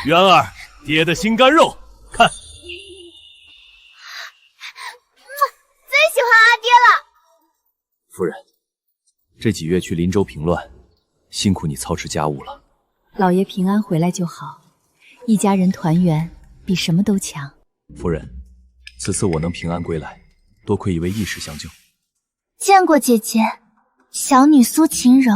渊儿，爹的心肝肉，看。最喜欢阿爹了。夫人，这几月去林州平乱，辛苦你操持家务了。老爷平安回来就好，一家人团圆比什么都强。夫人，此次我能平安归来，多亏一位义士相救。见过姐姐，小女苏秦柔。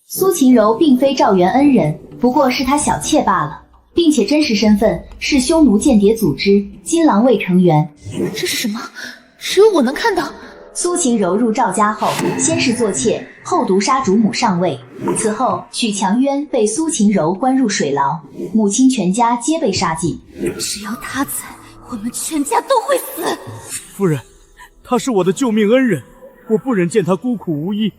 苏秦柔并非赵元恩人，不过是他小妾罢了，并且真实身份是匈奴间谍组织金狼卫成员。这是什么？只有我能看到。苏秦柔入赵家后，先是做妾，后毒杀主母上位。此后，许强渊被苏秦柔关入水牢，母亲全家皆被杀尽。只要他在，我们全家都会死。夫人，他是我的救命恩人，我不忍见他孤苦无依，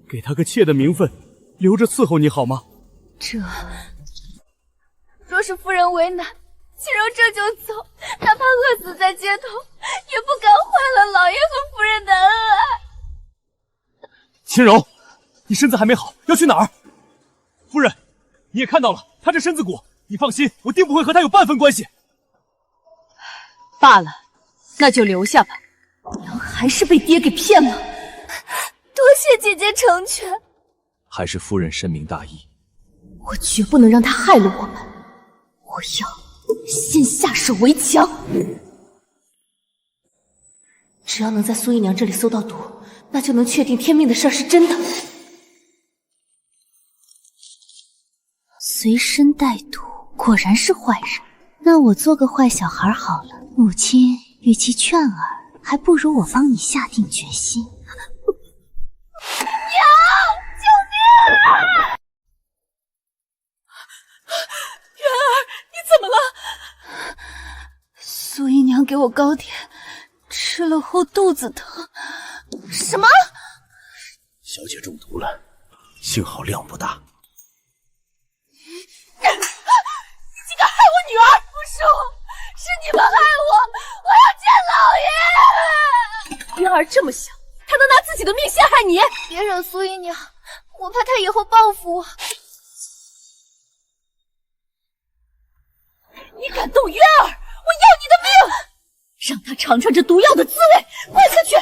给他个妾的名分，留着伺候你好吗？若是夫人为难，秦柔这就走，哪怕饿死在街头，也不敢坏了老爷和夫人的恩爱。秦柔，你身子还没好，要去哪儿？夫人，你也看到了，他这身子骨，你放心，我定不会和他有半分关系。罢了，那就留下吧。娘还是被爹给骗了。多谢姐姐成全。还是夫人深明大义，我绝不能让他害了我们。我要先下手为强。只要能在苏姨娘这里搜到毒，那就能确定天命的事儿是真的。随身带毒，果然是坏人。那我做个坏小孩好了。母亲与其劝儿，还不如我帮你下定决心。娘，救命啊！元儿，你怎么了？苏姨娘给我糕点，吃了后肚子疼。什么？小姐中毒了，幸好量不大。你竟敢害我女儿！不是我，是你们害我！我要见老爷！渊儿这么小，他能拿自己的命陷害你？别惹苏姨娘，我怕她以后报复我。你敢动渊儿，我要你的命！让他尝尝这毒药的滋味！快下去！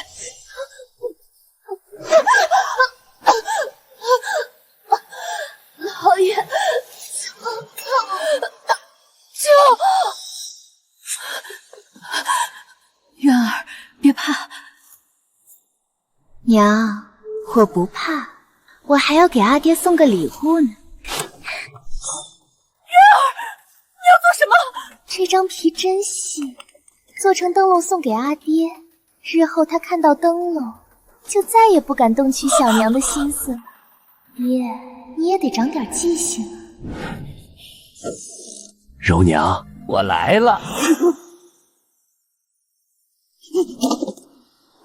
老爷，救！渊儿，别怕。娘，我不怕，我还要给阿爹送个礼物呢。渊儿，你要做什么？这张皮真细，做成灯笼送给阿爹，日后他看到灯笼，就再也不敢动取小娘的心思了。爹，你也得长点记性啊。柔娘，我来了。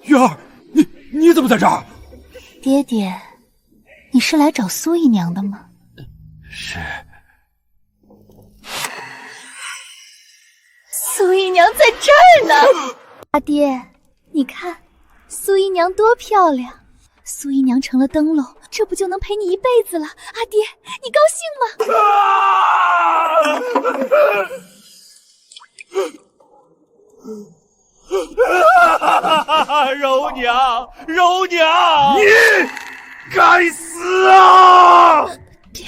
月儿，你怎么在这儿？爹爹，你是来找苏姨娘的吗？是。苏姨娘在这儿呢。阿爹，你看，苏姨娘多漂亮。苏姨娘成了灯笼，这不就能陪你一辈子了？阿爹，你高兴吗？柔娘，柔娘，你该死啊！爹，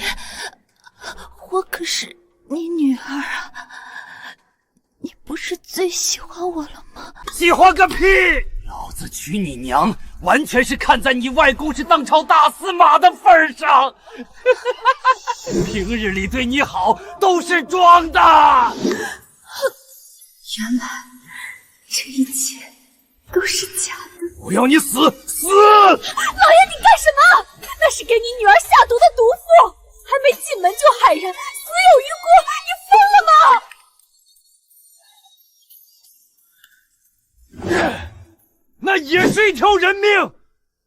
我可是你女儿啊，你不是最喜欢我了吗？喜欢个屁！老子娶你娘，完全是看在你外公是当朝大司马的份上。平日里对你好都是装的。原来这一切都是假的。我要你死！死！老爷，你干什么？那是给你女儿下毒的毒妇，还没进门就害人，死有余辜！你疯了吗？那也是一条人命。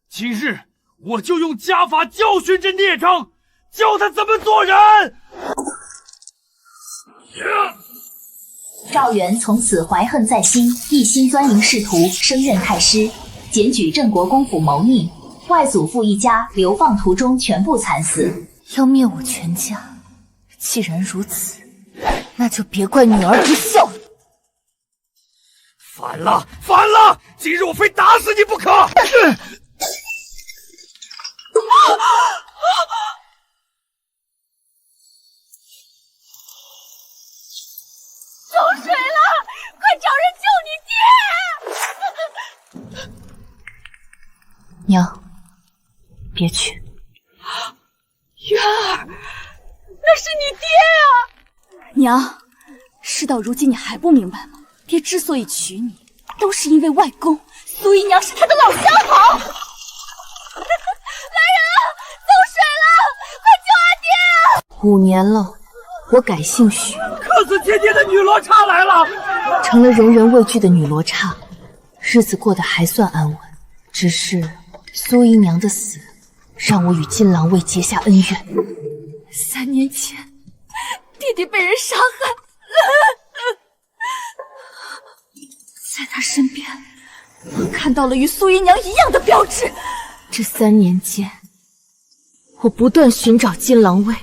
今日我就用家法教训这孽障，教他怎么做人。赵元从此怀恨在心，一心钻营仕途，升任太师，检举郑国公府谋逆，外祖父一家流放途中全部惨死。要灭我全家，既然如此，那就别怪女儿不孝。反了，反了！今日我非打死你不可！走水了！快找人救你爹！娘，别去。月儿，那是你爹啊！娘，事到如今你还不明白吗？爹之所以娶你，都是因为外公苏姨娘是他的老相好。来人啊！走水了！快救阿爹啊！5年了，我改姓许，客死千金的女罗刹来了，成了人人畏惧的女罗刹，日子过得还算安稳。只是苏姨娘的死，让我与金狼卫结下恩怨。3年前，弟弟被人杀害，在他身边，我看到了与苏姨娘一样的标志。这3年间，我不断寻找金狼卫，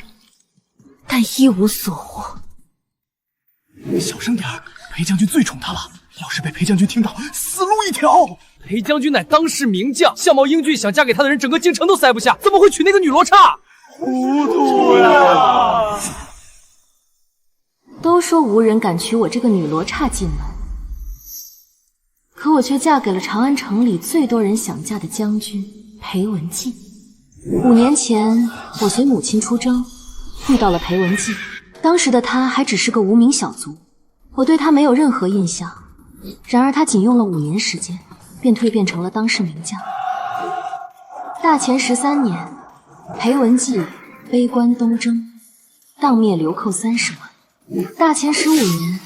但一无所获。小声点儿，裴将军最宠她了，要是被裴将军听到，死路一条。裴将军乃当世名将，相貌英俊，想嫁给他的人整个京城都塞不下，怎么会娶那个女罗刹？糊涂呀！都说无人敢娶我这个女罗刹进门，可我却嫁给了长安城里最多人想嫁的将军裴文静。5年前，我随母亲出征，遇到了裴文静。当时的他还只是个无名小卒，我对他没有任何印象。然而他仅用了5年时间，便蜕变成了当世名将。大前13年，裴文静悲观东征，荡灭流寇30万。大前15年，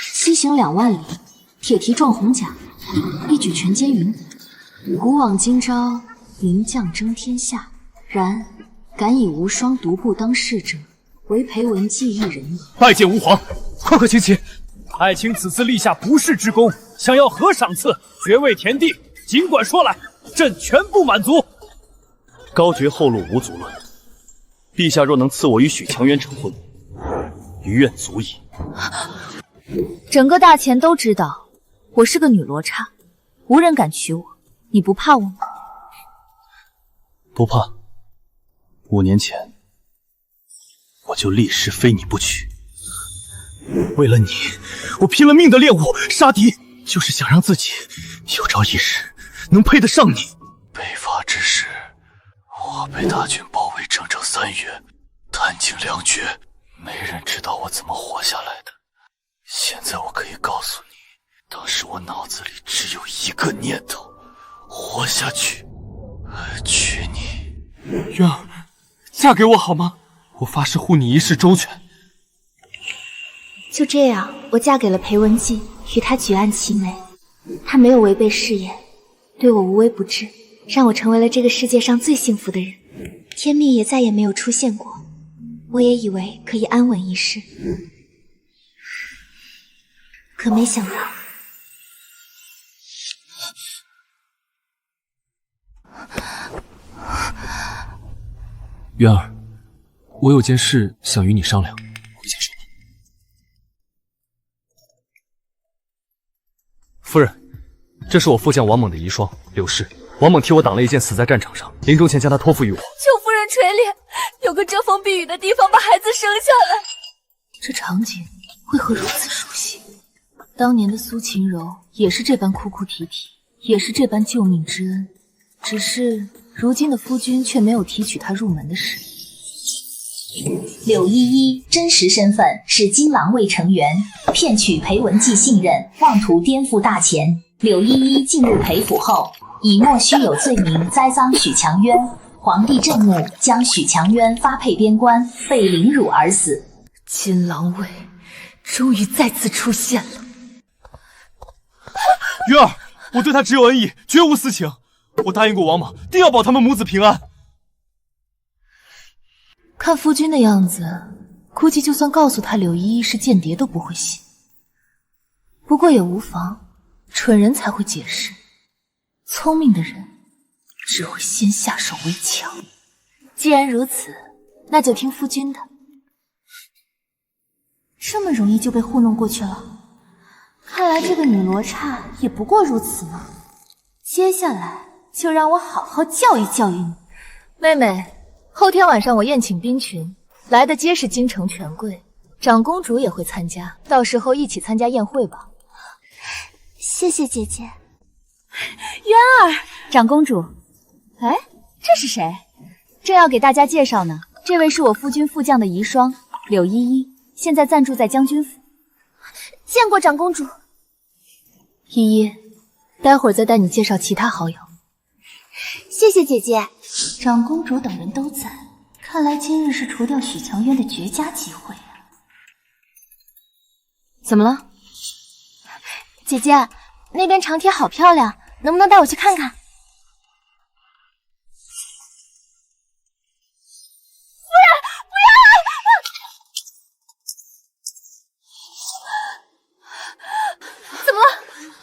西行2万里，铁蹄撞红甲，一举全歼云谷。古往今朝，名将争天下，然敢以无双独步当世者，唯裴文静一人也。拜见吾皇，快快请起。爱卿此次立下不世之功，想要何赏赐、爵位、田地，尽管说来，朕全部满足。高爵后路无足论，陛下若能赐我与许强渊成婚，余愿足矣。整个大前都知道我是个女罗刹，无人敢娶我，你不怕我吗？不怕。5年前，我就立誓非你不娶。为了你，我拼了命的练武杀敌，就是想让自己有朝一日能配得上你。北伐之时，我被大军包围整整3月，弹尽粮绝，没人知道我怎么活下来的。现在我可以告诉你，当时我脑子里只有一个念头：活下去，娶你。月儿，嫁给我好吗？我发誓护你一世周全。就这样，我嫁给了裴文静，与他举案齐眉。他没有违背誓言，对我无微不至，让我成为了这个世界上最幸福的人。天命也再也没有出现过，我也以为可以安稳一世，可没想到。渊儿，我有件事想与你商量，回家说吧。夫人，这是我副将王猛的遗孀柳氏，王猛替我挡了一剑，死在战场上，临终前将他托付于我。求夫人垂怜，有个遮风避雨的地方把孩子生下来。这场景为何如此熟悉？当年的苏秦柔也是这般哭哭啼啼，也是这般救命之恩，只是如今的夫君却没有提取她入门的事。柳依依真实身份是金狼卫成员，骗取裴文静信任，妄图颠覆大前。柳依依近日裴府后，以莫须有罪名栽赃许强渊，皇帝震怒，将许强渊发配边关，被凌辱而死。金狼卫终于再次出现了。月儿，我对他只有恩义，绝无私情。我答应过王莽，定要保他们母子平安。看夫君的样子，估计就算告诉他柳依依是间谍都不会信。不过也无妨，蠢人才会解释，聪明的人只会先下手为强。既然如此，那就听夫君的。这么容易就被糊弄过去了？看来这个女罗刹也不过如此嘛。接下来就让我好好教育教育你。妹妹，后天晚上我宴请宾群，来的皆是京城权贵，长公主也会参加，到时候一起参加宴会吧。谢谢姐姐。渊儿，长公主。哎，这是谁？正要给大家介绍呢，这位是我夫君副将的遗孀柳依依，现在暂住在将军府。见过长公主。依依，待会儿再带你介绍其他好友。谢谢姐姐。长公主等人都在，看来今日是除掉许强渊的绝佳机会啊。怎么了？姐姐，那边长帖好漂亮，能不能带我去看看？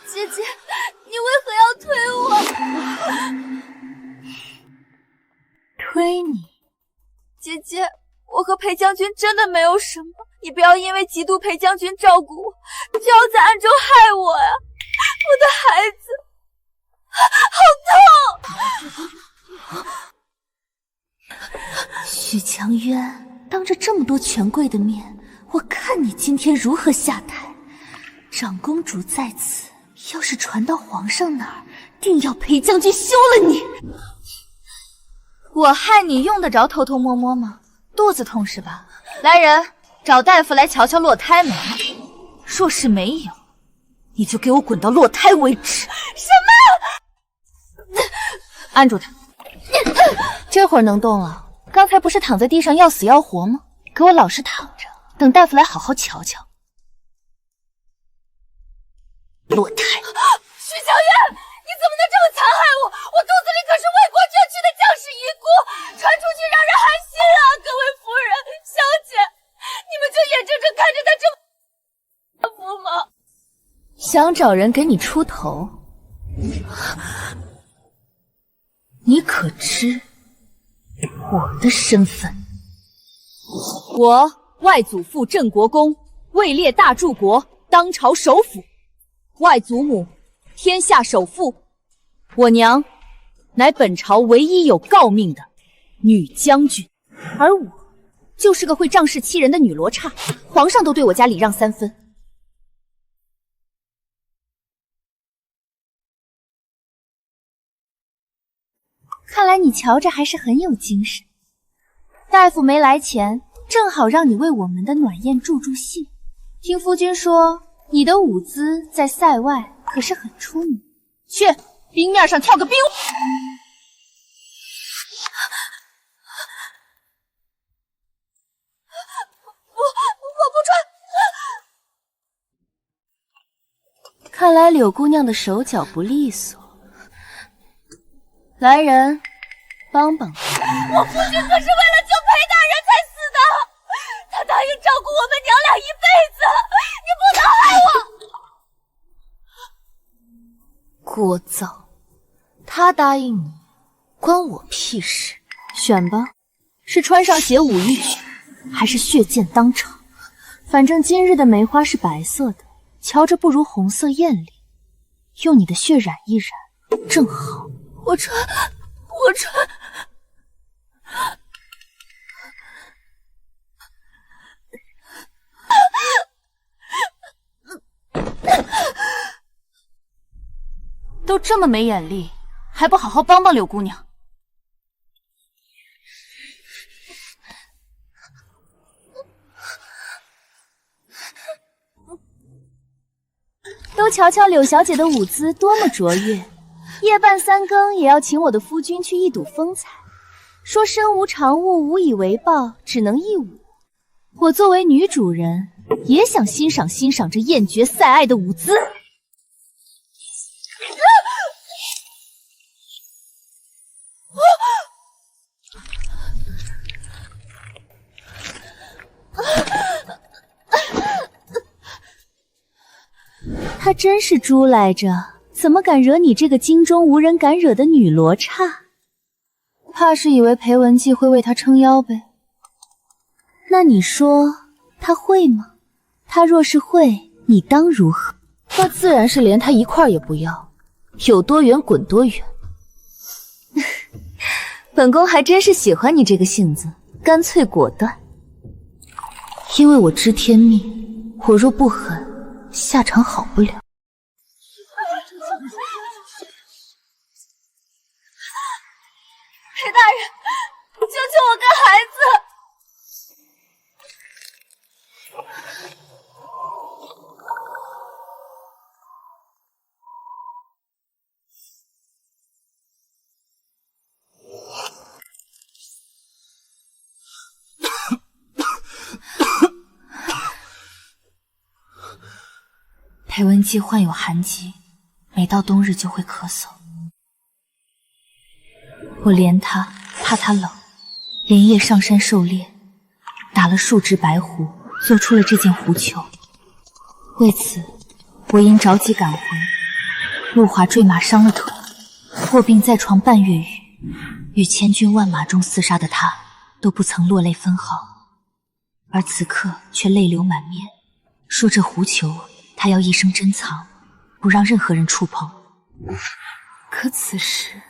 姐姐，你为何要推我？推你？姐姐，我和裴将军真的没有什么，你不要因为嫉妒裴将军照顾我，就要在暗中害我呀！我的孩子，好痛！许强渊，当着这么多权贵的面，我看你今天如何下台。长公主在此，要是传到皇上那儿，定要裴将军休了你。我害你用得着偷偷摸摸吗？肚子痛是吧？来人，找大夫来瞧瞧落胎没。若是没有，你就给我滚到落胎为止。什么？按住他！这会儿能动了？刚才不是躺在地上要死要活吗？给我老实躺着，等大夫来好好瞧瞧。落胎！许强渊，你怎么能这么残害我？我肚子里可是为国捐躯的将士遗孤，传出去让人寒心啊！各位夫人、小姐，你们就眼睁睁看着他这么服吗？想找人给你出头？你可知我的身份？我外祖父镇国公，位列大柱国，当朝首辅。外祖母，天下首富。我娘，乃本朝唯一有诰命的女将军，而我就是个会仗势欺人的女罗刹，皇上都对我家礼让3分。看来你瞧着还是很有精神。大夫没来前，正好让你为我们的暖宴助助兴。听夫君说，你的舞姿在塞外可是很出名，去冰面上跳个冰舞。我不穿。看来柳姑娘的手脚不利索，来人，帮帮她。我夫君可是为了救裴大人才死的，他答应照顾我们娘俩一辈子，你不能害我！聒噪！他答应你，关我屁事。选吧，是穿上邪舞衣去，还是血溅当场？反正今日的梅花是白色的，瞧着不如红色艳丽。用你的血染一染，正好。我穿。都这么没眼力，还不好好帮帮柳姑娘？都瞧瞧柳小姐的舞姿多么卓越，夜半3更也要请我的夫君去一睹风采。说身无长物，无以为报，只能一舞。我作为女主人，也想欣赏欣赏这艳绝赛爱的舞姿。她真是猪来着，怎么敢惹你这个京中无人敢惹的女罗刹？怕是以为裴文姬会为他撑腰呗。那你说他会吗？他若是会，你当如何？那自然是连他一块也不要，有多远滚多远。本宫还真是喜欢你这个性子，干脆果断。因为我知天命，我若不狠，下场好不了。裴大人，救救我跟孩子！裴文姬患有寒疾，每到冬日就会咳嗽。我怜她，怕她冷，连夜上山狩猎，打了数只白狐，做出了这件狐裘。为此，我因着急赶回，路滑坠马伤了腿，卧病在床半月余，与千军万马中厮杀的他都不曾落泪分毫，而此刻却泪流满面，说这狐裘他要一生珍藏，不让任何人触碰。可此时，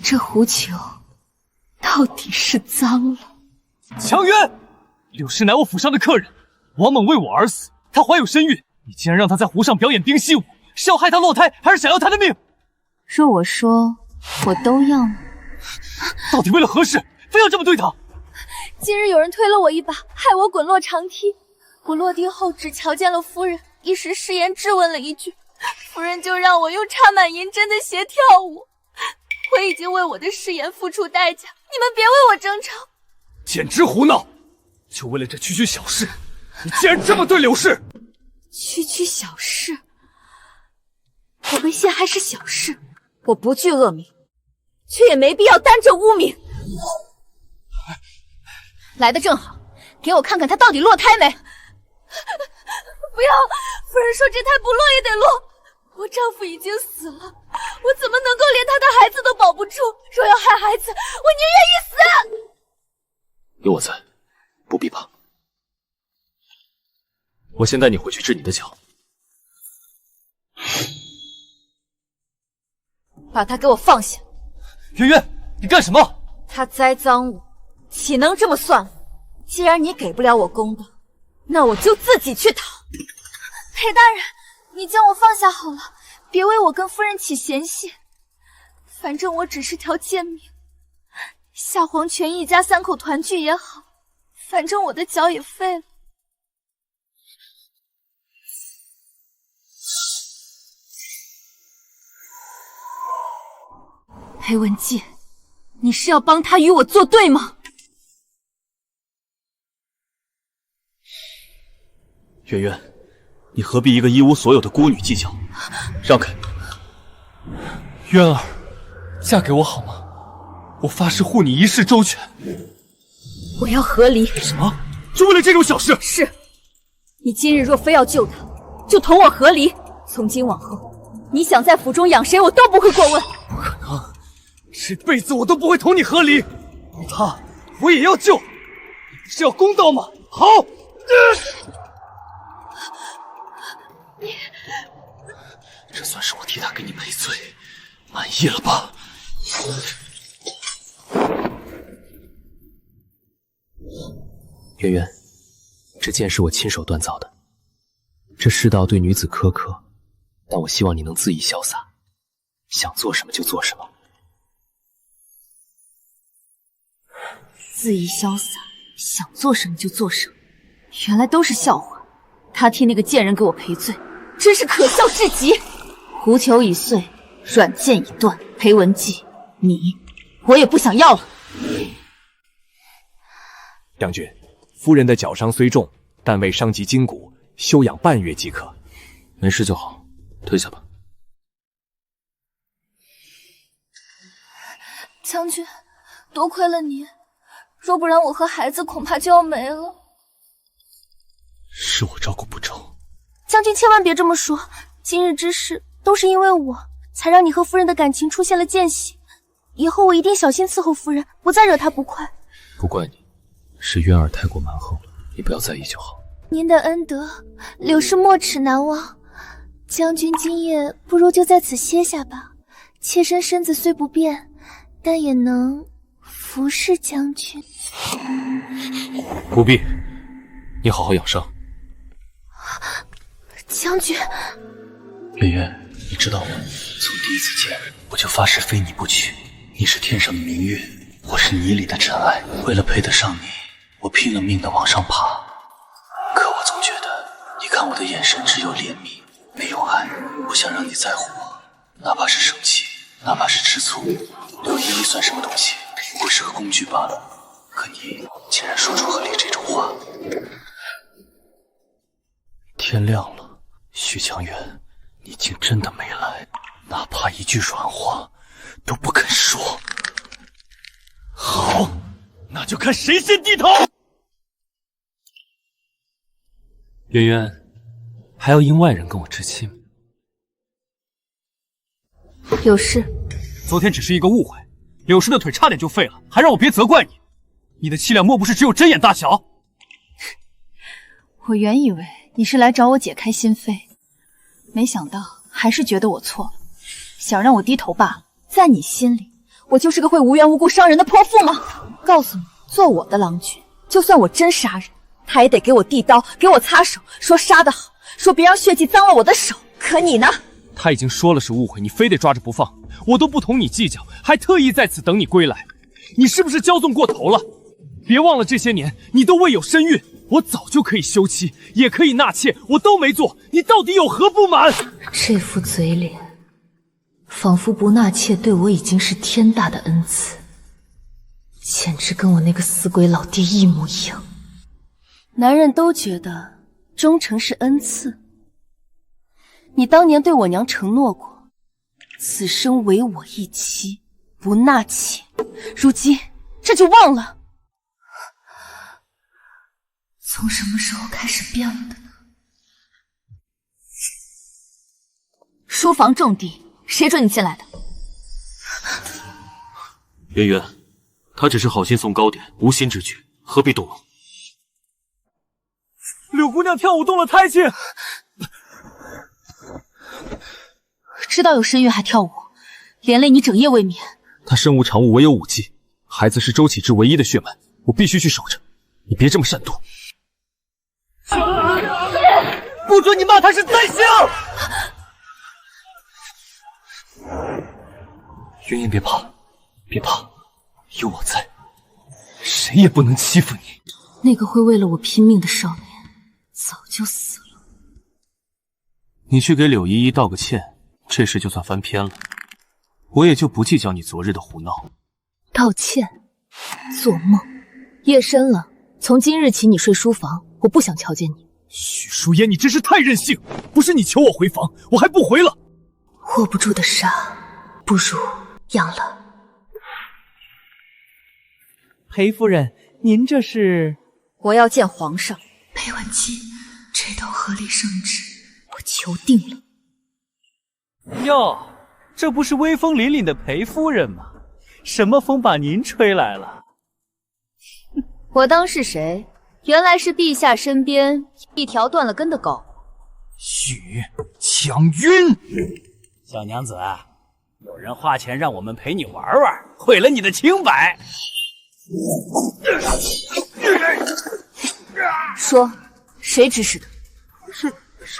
这狐裘到底是脏了。强渊，柳氏乃我府上的客人，王猛为我而死，她怀有身孕，你竟然让她在湖上表演冰嬉舞，是要害她落胎，还是想要她的命？若我说，我都要呢？到底为了何事，非要这么对她？今日有人推了我一把，害我滚落长梯。我落地后只瞧见了夫人，一时失言质问了一句，夫人就让我用插满银针的鞋跳舞。我已经为我的誓言付出代价，你们别为我争吵。简直胡闹！就为了这区区小事，你竟然这么对柳氏？区区小事，我被陷害是小事，我不惧恶名，却也没必要担着污名。来得正好，给我看看他到底落胎没。不要！夫人说这胎不落也得落。我丈夫已经死了，我怎么能够连他的孩子都保不住？若要害孩子，我宁愿一死。有我在，不必怕。我先带你回去治你的脚。把他给我放下！渊渊，你干什么？他栽赃我，岂能这么算我？既然你给不了我公道，那我就自己去讨。裴大人，你将我放下好了，别为我跟夫人起嫌隙。反正我只是条贱命，夏黄泉一家三口团聚也好，反正我的脚也废了。裴文姬，你是要帮他与我作对吗？渊渊，你何必一个一无所有的孤女计较？让开！渊儿，嫁给我好吗？我发誓护你一世周全。我要和离。什么？就为了这种小事？是。你今日若非要救他，就同我和离。从今往后，你想在府中养谁，我都不会过问。不可能，这辈子我都不会同你和离。他，我也要救。你不是要公道吗？好。这算是我替他给你赔罪，满意了吧？渊渊，这剑是我亲手锻造的。这世道对女子苛刻，但我希望你能恣意潇洒，想做什么就做什么。恣意潇洒，想做什么就做什么，原来都是笑话。他替那个贱人给我赔罪，真是可笑至极。狐裘已碎，软剑已断，裴文姬，你我也不想要了。将军，夫人的脚伤虽重，但未伤及筋骨，休养半月即可。没事就好，退下吧。将军，多亏了你，若不然我和孩子恐怕就要没了。是我照顾不周，将军千万别这么说，今日之事都是因为我，才让你和夫人的感情出现了间隙。以后我一定小心伺候夫人，不再惹她不快。不怪你，是渊儿太过蛮横了，你不要在意就好。您的恩德，柳氏没齿难忘。将军今夜不如就在此歇下吧，妾身身子虽不便，但也能服侍将军。不必，你好好养伤。将军，渊渊，你知道吗？从第一次见，我就发誓非你不娶。你是天上的明月，我是泥里的尘埃。为了配得上你，我拼了命的往上爬。可我总觉得，你看我的眼神只有怜悯，没有爱。我想让你在乎我，哪怕是生气，哪怕是吃醋。柳依依算什么东西？不过是个工具罢了。可你竟然说出和理这种话。天亮了，许强元，你竟真的没来，哪怕一句软话都不肯说。好，那就看谁先低头。渊渊，还要因外人跟我置气吗？柳氏，昨天只是一个误会，柳氏的腿差点就废了，还让我别责怪你。你的气量莫不是只有针眼大小？我原以为你是来找我解开心扉，没想到还是觉得我错了，想让我低头罢了。在你心里，我就是个会无缘无故伤人的泼妇吗？告诉你，做我的郎君，就算我真杀人，他也得给我递刀，给我擦手，说杀得好，说别让血迹脏了我的手。可你呢？他已经说了是误会，你非得抓着不放，我都不同你计较，还特意在此等你归来，你是不是骄纵过头了？别忘了这些年你都未有身孕，我早就可以休妻，也可以纳妾，我都没做，你到底有何不满？这副嘴脸，仿佛不纳妾对我已经是天大的恩赐，简直跟我那个死鬼老爹一模一样。男人都觉得忠诚是恩赐，你当年对我娘承诺过，此生唯我一妻，不纳妾，如今这就忘了。从什么时候开始变了的呢？书房重地，谁准你进来的？渊渊，他只是好心送糕点，无心之举，何必动怒？柳姑娘跳舞动了胎气，知道有身孕还跳舞，连累你整夜未眠。她身无长物，唯有武技，孩子是周启之唯一的血脉，我必须去守着。你别这么善妒。不准你骂他是灾星！渊渊别怕，别怕，有我在，谁也不能欺负你。那个会为了我拼命的少年，早就死了。你去给柳依依道个歉，这事就算翻篇了，我也就不计较你昨日的胡闹。道歉？做梦！夜深了，从今日起你睡书房，我不想瞧见你。许淑妍，你真是太任性！不是你求我回房，我还不回了。握不住的沙，不如养了。裴夫人，您这是？我要见皇上。裴婉姬，这道合理圣旨，我求定了。哟，这不是威风凛凛的裴夫人吗？什么风把您吹来了？我当是谁？原来是陛下身边一条断了根的狗。许强晕，小娘子，有人花钱让我们陪你玩玩，毁了你的清白。说，谁指使的？是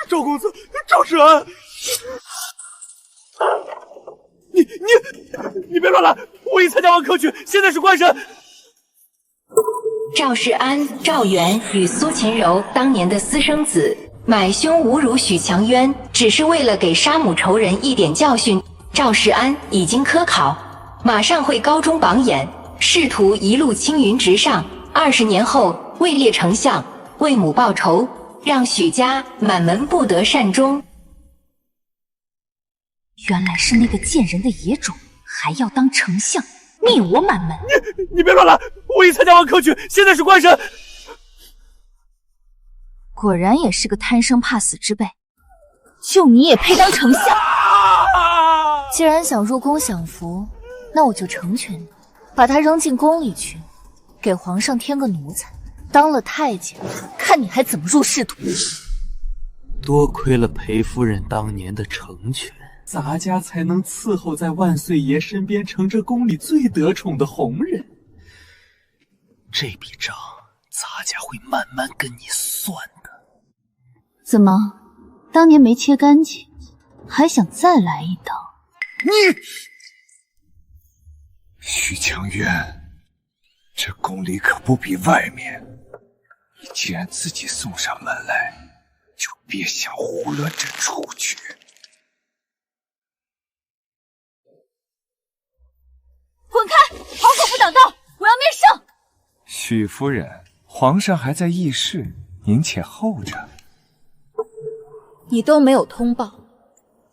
赵公子，赵世安。你别乱来！我已参加完科举，现在是官神。赵世安、赵元与苏秦柔当年的私生子，买凶侮辱许强渊，只是为了给杀母仇人一点教训。赵世安已经科考，马上会高中榜眼，仕途一路青云直上。20年后位列丞相，为母报仇，让许家满门不得善终。原来是那个贱人的野种，还要当丞相，灭我满门！你别乱来！我已参加完科举，现在是官神。果然也是个贪生怕死之辈。就你也配当丞相？既然想入宫享福，那我就成全你，把他扔进宫里去，给皇上添个奴才，当了太监，看你还怎么入仕途。多亏了裴夫人当年的成全，咱家才能伺候在万岁爷身边，成这宫里最得宠的红人。这笔账，咱家会慢慢跟你算的。怎么，当年没切干净，还想再来一刀？许强渊，这宫里可不比外面。你既然自己送上门来，就别想胡乱着出去。滚开！好口不挡道，我要面圣！许夫人，皇上还在议事，您且候着。你都没有通报，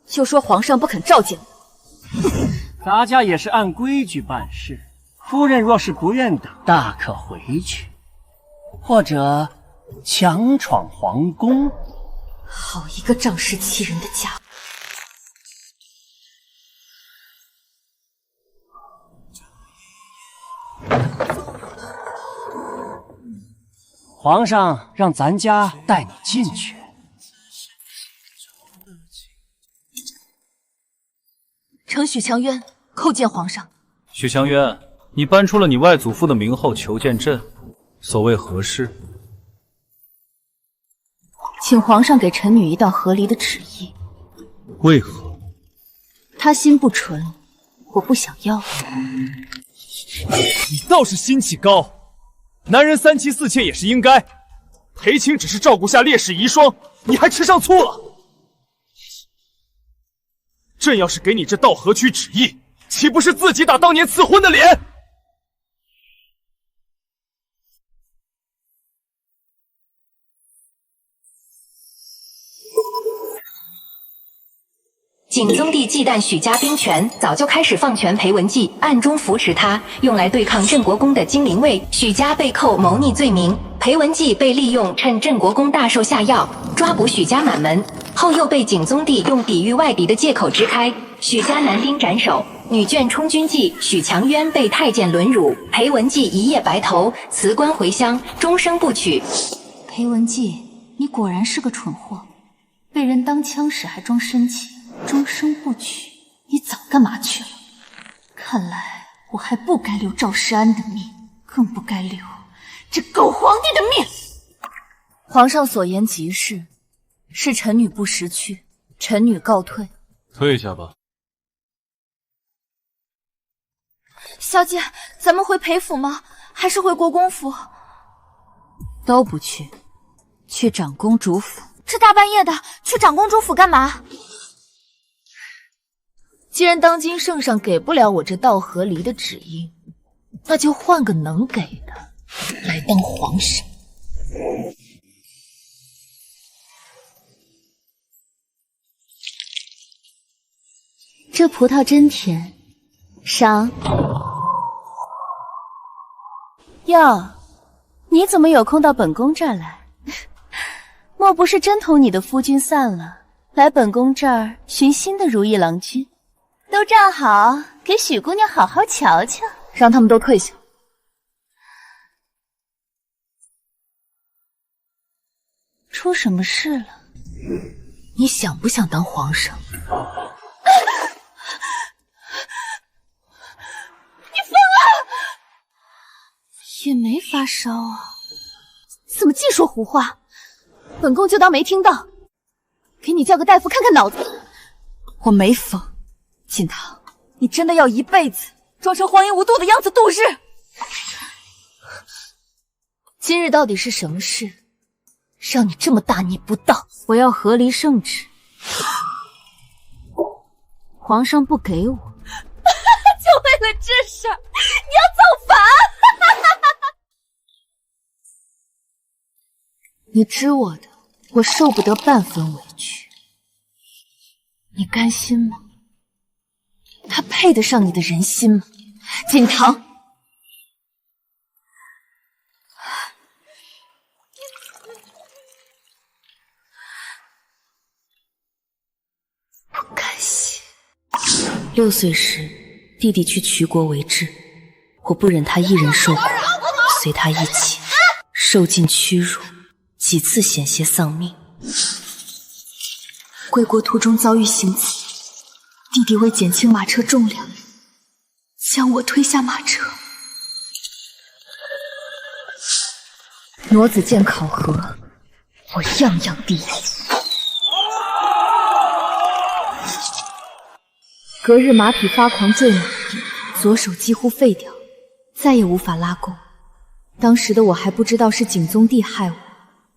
就说皇上不肯召见我。咱家也是按规矩办事，夫人若是不愿等，大可回去，或者强闯皇宫。好一个仗势欺人的家伙！皇上让咱家带你进去。承许强渊叩见皇上。许强渊，你搬出了你外祖父的名后求见朕，所谓何事？请皇上给臣女一道合离的旨意。为何？他心不纯，我不想要。你倒是心气高，男人3妻4妾也是应该。裴青只是照顾下烈士遗孀，你还吃上醋了？朕要是给你这道和区旨意，岂不是自己打当年赐婚的脸？景宗帝忌惮许家兵权，早就开始放权裴文季，暗中扶持他，用来对抗镇国公的金陵卫。许家被扣谋逆罪名，裴文季被利用，趁镇国公大寿下药，抓捕许家满门，后又被景宗帝用抵御外敌的借口支开。许家男丁斩首，女眷充军妓许强渊被太监沦辱，裴文季一夜白头，辞官回乡，终生不娶。裴文季，你果然是个蠢货，被人当枪使还装深情，终生不娶，你早干嘛去了？看来我还不该留赵世安的命，更不该留这狗皇帝的命。皇上所言极是，是臣女不识趣，臣女告退。退下吧。小姐，咱们回裴府吗？还是回国公府？都不去，去长公主府。这大半夜的，去长公主府干嘛？既然当今圣上给不了我这道和离的旨意，那就换个能给的来当皇上。这葡萄真甜，赏。哟，你怎么有空到本宫这儿来？莫不是真同你的夫君散了，来本宫这儿寻新的如意郎君？都站好，给许姑娘好好瞧瞧。让他们都退下。出什么事了？你想不想当皇上？也没发烧啊，怎么净说胡话？本宫就当没听到，给你叫个大夫看看脑子。我没疯，锦堂，你真的要一辈子装成荒淫无度的样子度日？今日到底是什么事，让你这么大逆不道？我要和离圣旨，皇上不给我，就为了这事儿，你要造反？你知我的，我受不得半分委屈。你甘心吗？他配得上你的人心吗？锦堂， 6岁时，弟弟去衢国为质，我不忍他一人受苦，随他一起受尽屈辱，几次险些丧命。归国途中遭遇行刺，弟弟为减轻马车重量，将我推下马车。傩子剑考核，我样样第一。隔日马匹发狂坠马，左手几乎废掉，再也无法拉弓。当时的我还不知道是景宗帝害我，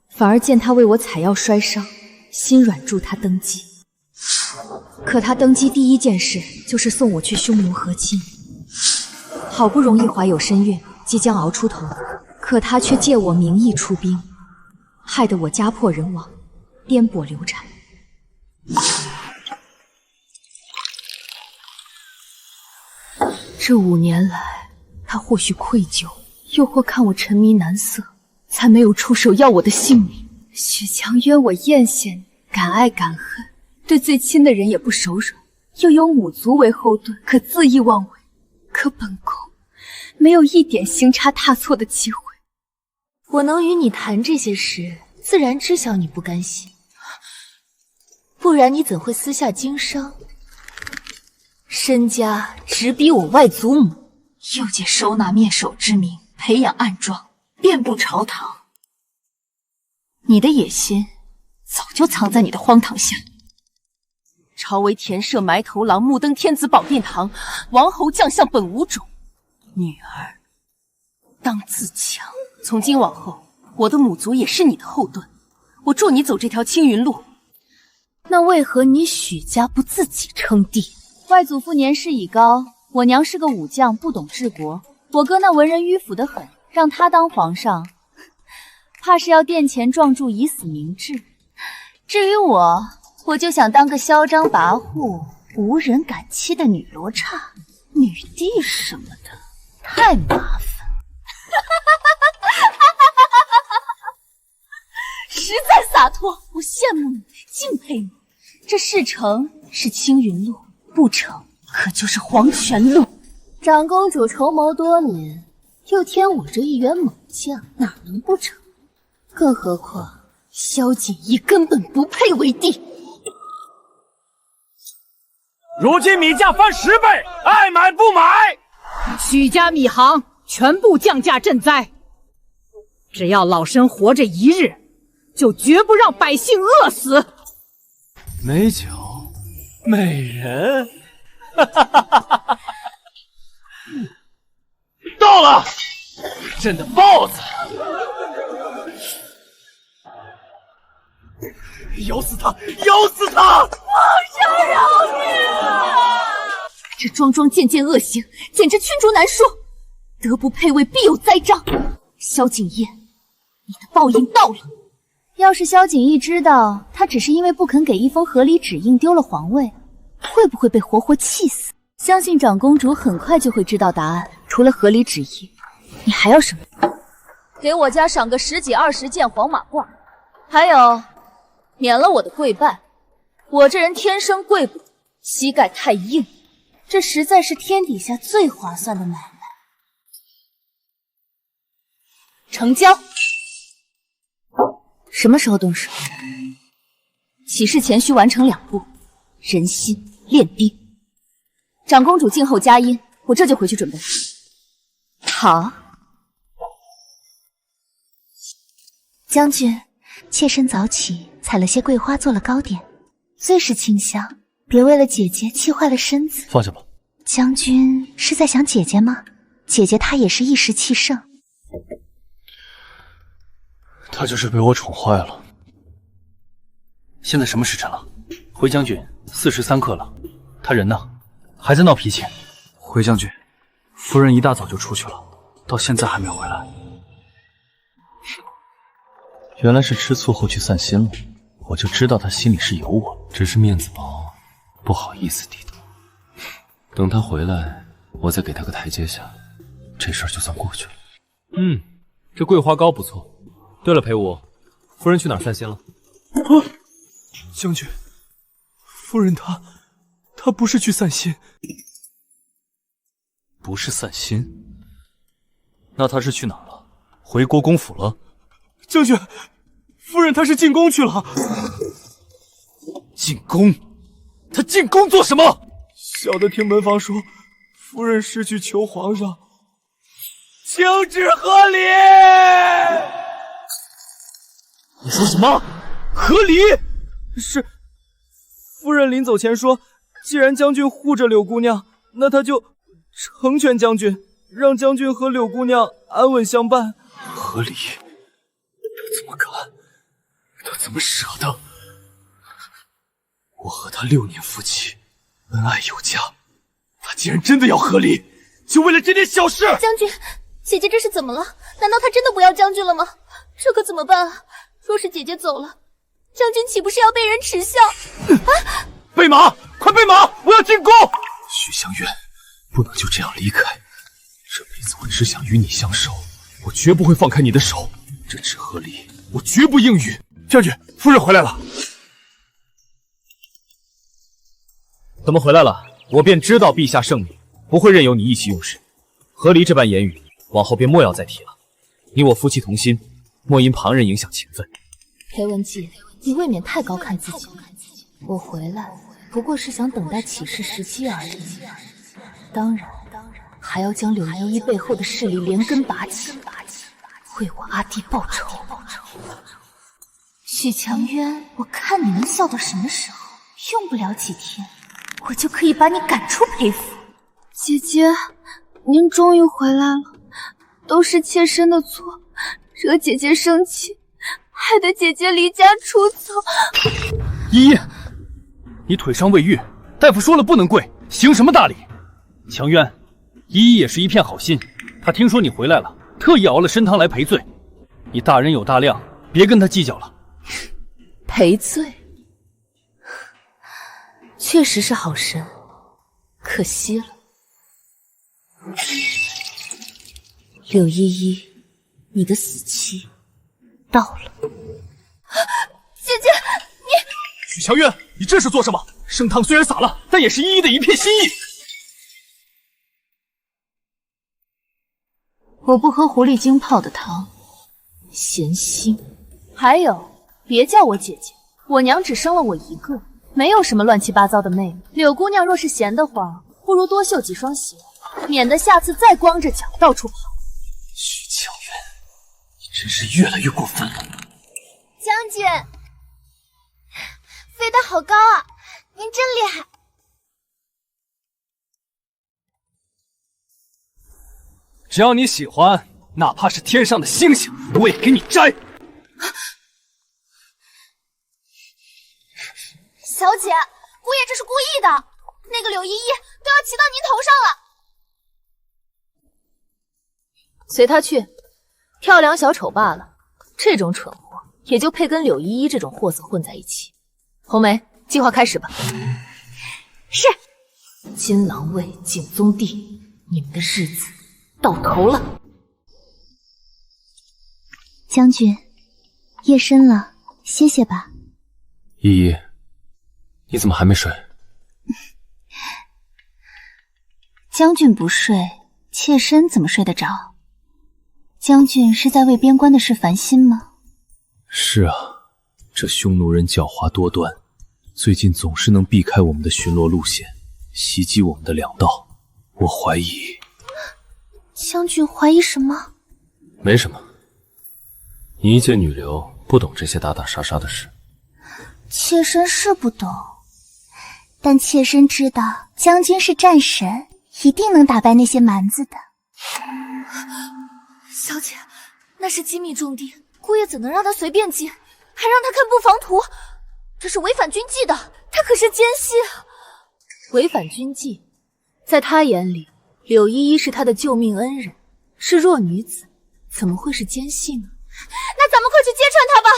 反而见他为我采药摔伤，心软助他登基。可他登基第一件事就是送我去匈奴和亲。好不容易怀有身孕，即将熬出头，可他却借我名义出兵，害得我家破人亡，颠簸流产。这5年来，他或许愧疚，又或看我沉迷男色，才没有出手要我的性命。许强渊我艳羡，敢爱敢恨，对最亲的人也不手软，又有母族为后盾，可恣意妄为。可本宫没有一点行差踏错的机会。我能与你谈这些事，自然知晓你不甘心，不然你怎会私下经商？身家直逼我外祖母，又借收纳面首之名培养暗桩，遍布朝堂。你的野心早就藏在你的荒唐下。朝为田舍埋头郎，目登天子宝殿堂，王侯将相本无种。女儿当自强，从今往后，我的母族也是你的后盾，我助你走这条青云路。那为何你许家不自己称帝？外祖父年事已高，我娘是个武将，不懂治国。我哥那文人迂腐得很，让他当皇上，怕是要殿前撞柱以死明志。至于我就想当个嚣张跋扈、无人敢欺的女罗刹、女帝什么的，太麻烦。实在洒脱，我羡慕你，敬佩你。这事成是青云路，不成可就是黄泉路。长公主筹谋多年，又添我这一员猛将，哪能不成？更何况萧锦衣根本不配为帝。如今米价翻10倍，爱买不买？许家米行全部降价赈灾，只要老身活着一日，就绝不让百姓饿死。美酒，美人，到了，朕的豹子，咬死他，咬死他！皇上饶命啊！这桩桩件件恶行，简直罄竹难书。德不配位，必有灾殃。萧景烨，你的报应到了。要是萧景烨知道他只是因为不肯给一封和离指印丢了皇位，会不会被活活气死？相信长公主很快就会知道答案。除了和离旨意，你还要什么？给我家赏个10几20件黄马褂，还有免了我的跪拜。我这人天生跪不，膝盖太硬，这实在是天底下最划算的买卖。成交。什么时候动手？起事前需完成2步：人心、练兵。长公主静候佳音，我这就回去准备。好。将军，妾身早起，采了些桂花做了糕点，最是清香。别为了姐姐气坏了身子。放下吧。将军是在想姐姐吗？姐姐她也是一时气盛。他就是被我宠坏了。现在什么时辰了？回将军，4时3刻了。他人呢？还在闹脾气。回将军，夫人一大早就出去了，到现在还没回来。原来是吃醋后去散心了，我就知道他心里是有我。只是面子薄，不好意思低头。等他回来，我再给他个台阶下，这事儿就算过去了。这桂花糕不错。对了，裴武，夫人去哪儿散心了？将军，夫人她他不是去散心。不是散心？那他是去哪儿了？回国公府了？将军，夫人她是进宫去了。进宫？他进宫做什么？小的听门房说，夫人是去求皇上请旨和离。你说什么？和离？是，夫人临走前说，既然将军护着柳姑娘，那他就成全将军，让将军和柳姑娘安稳相伴。和离？他怎么敢？他怎么舍得？我和他6年夫妻，恩爱有加，他竟然真的要和离，就为了这点小事？将军，姐姐这是怎么了？难道她真的不要将军了吗？这可怎么办啊？若是姐姐走了，将军岂不是要被人耻笑？啊！备马，快备马！我要进宫。许香苑，不能就这样离开。这辈子我只想与你相守，我绝不会放开你的手。这纸和离，我绝不应允。将军，夫人回来了。怎么回来了？我便知道陛下圣明，不会任由你意气用事。和离这般言语，往后便莫要再提了。你我夫妻同心，莫因旁人影响情分。裴文姬，你未免太高看自己了。我回来不过是想等待起事时机而已。当然，还要将柳依依背后的势力连根拔起，为我阿弟报仇。许强渊，我看你能笑到什么时候？用不了几天，我就可以把你赶出裴府。姐姐，您终于回来了，都是妾身的错，惹姐姐生气，害得姐姐离家出走。依依，你腿伤未愈，大夫说了不能跪，行什么大礼？强渊，依依也是一片好心，她听说你回来了，特意熬了参汤来赔罪。你大人有大量，别跟他计较了。赔罪，确实是好神，可惜了。柳依依，你的死期到了。姐姐，你……许强渊，你这是做什么？参汤虽然洒了，但也是依依的一片心意。我不喝狐狸精泡的汤，嫌腥。还有，别叫我姐姐，我娘只生了我一个，没有什么乱七八糟的妹妹。柳姑娘若是闲得慌，不如多绣几双鞋，免得下次再光着脚到处跑。许强渊，你真是越来越过分了。将军，飞得好高啊！您真厉害。只要你喜欢，哪怕是天上的星星，我也给你摘。小姐，姑爷这是故意的，那个柳依依都要骑到您头上了。随他去，跳梁小丑罢了，这种蠢货也就配跟柳依依这种货色混在一起。红梅，计划开始吧。是。金狼卫、景宗帝，你们的日子到头了。将军，夜深了，歇歇吧。依依，你怎么还没睡？将军不睡，妾身怎么睡得着？将军是在为边关的事烦心吗？是啊，这匈奴人狡猾多端，最近总是能避开我们的巡逻路线，袭击我们的粮道。我怀疑……将军怀疑什么？没什么，你一介女流，不懂这些打打杀杀的事。妾身是不懂，但妾身知道将军是战神，一定能打败那些蛮子的。小姐，那是机密重地，姑爷怎能让他随便进，还让他看布防图？这是违反军纪的，他可是奸细。违反军纪，在他眼里，柳依依是他的救命恩人，是弱女子，怎么会是奸细呢？那咱们快去揭穿他吧！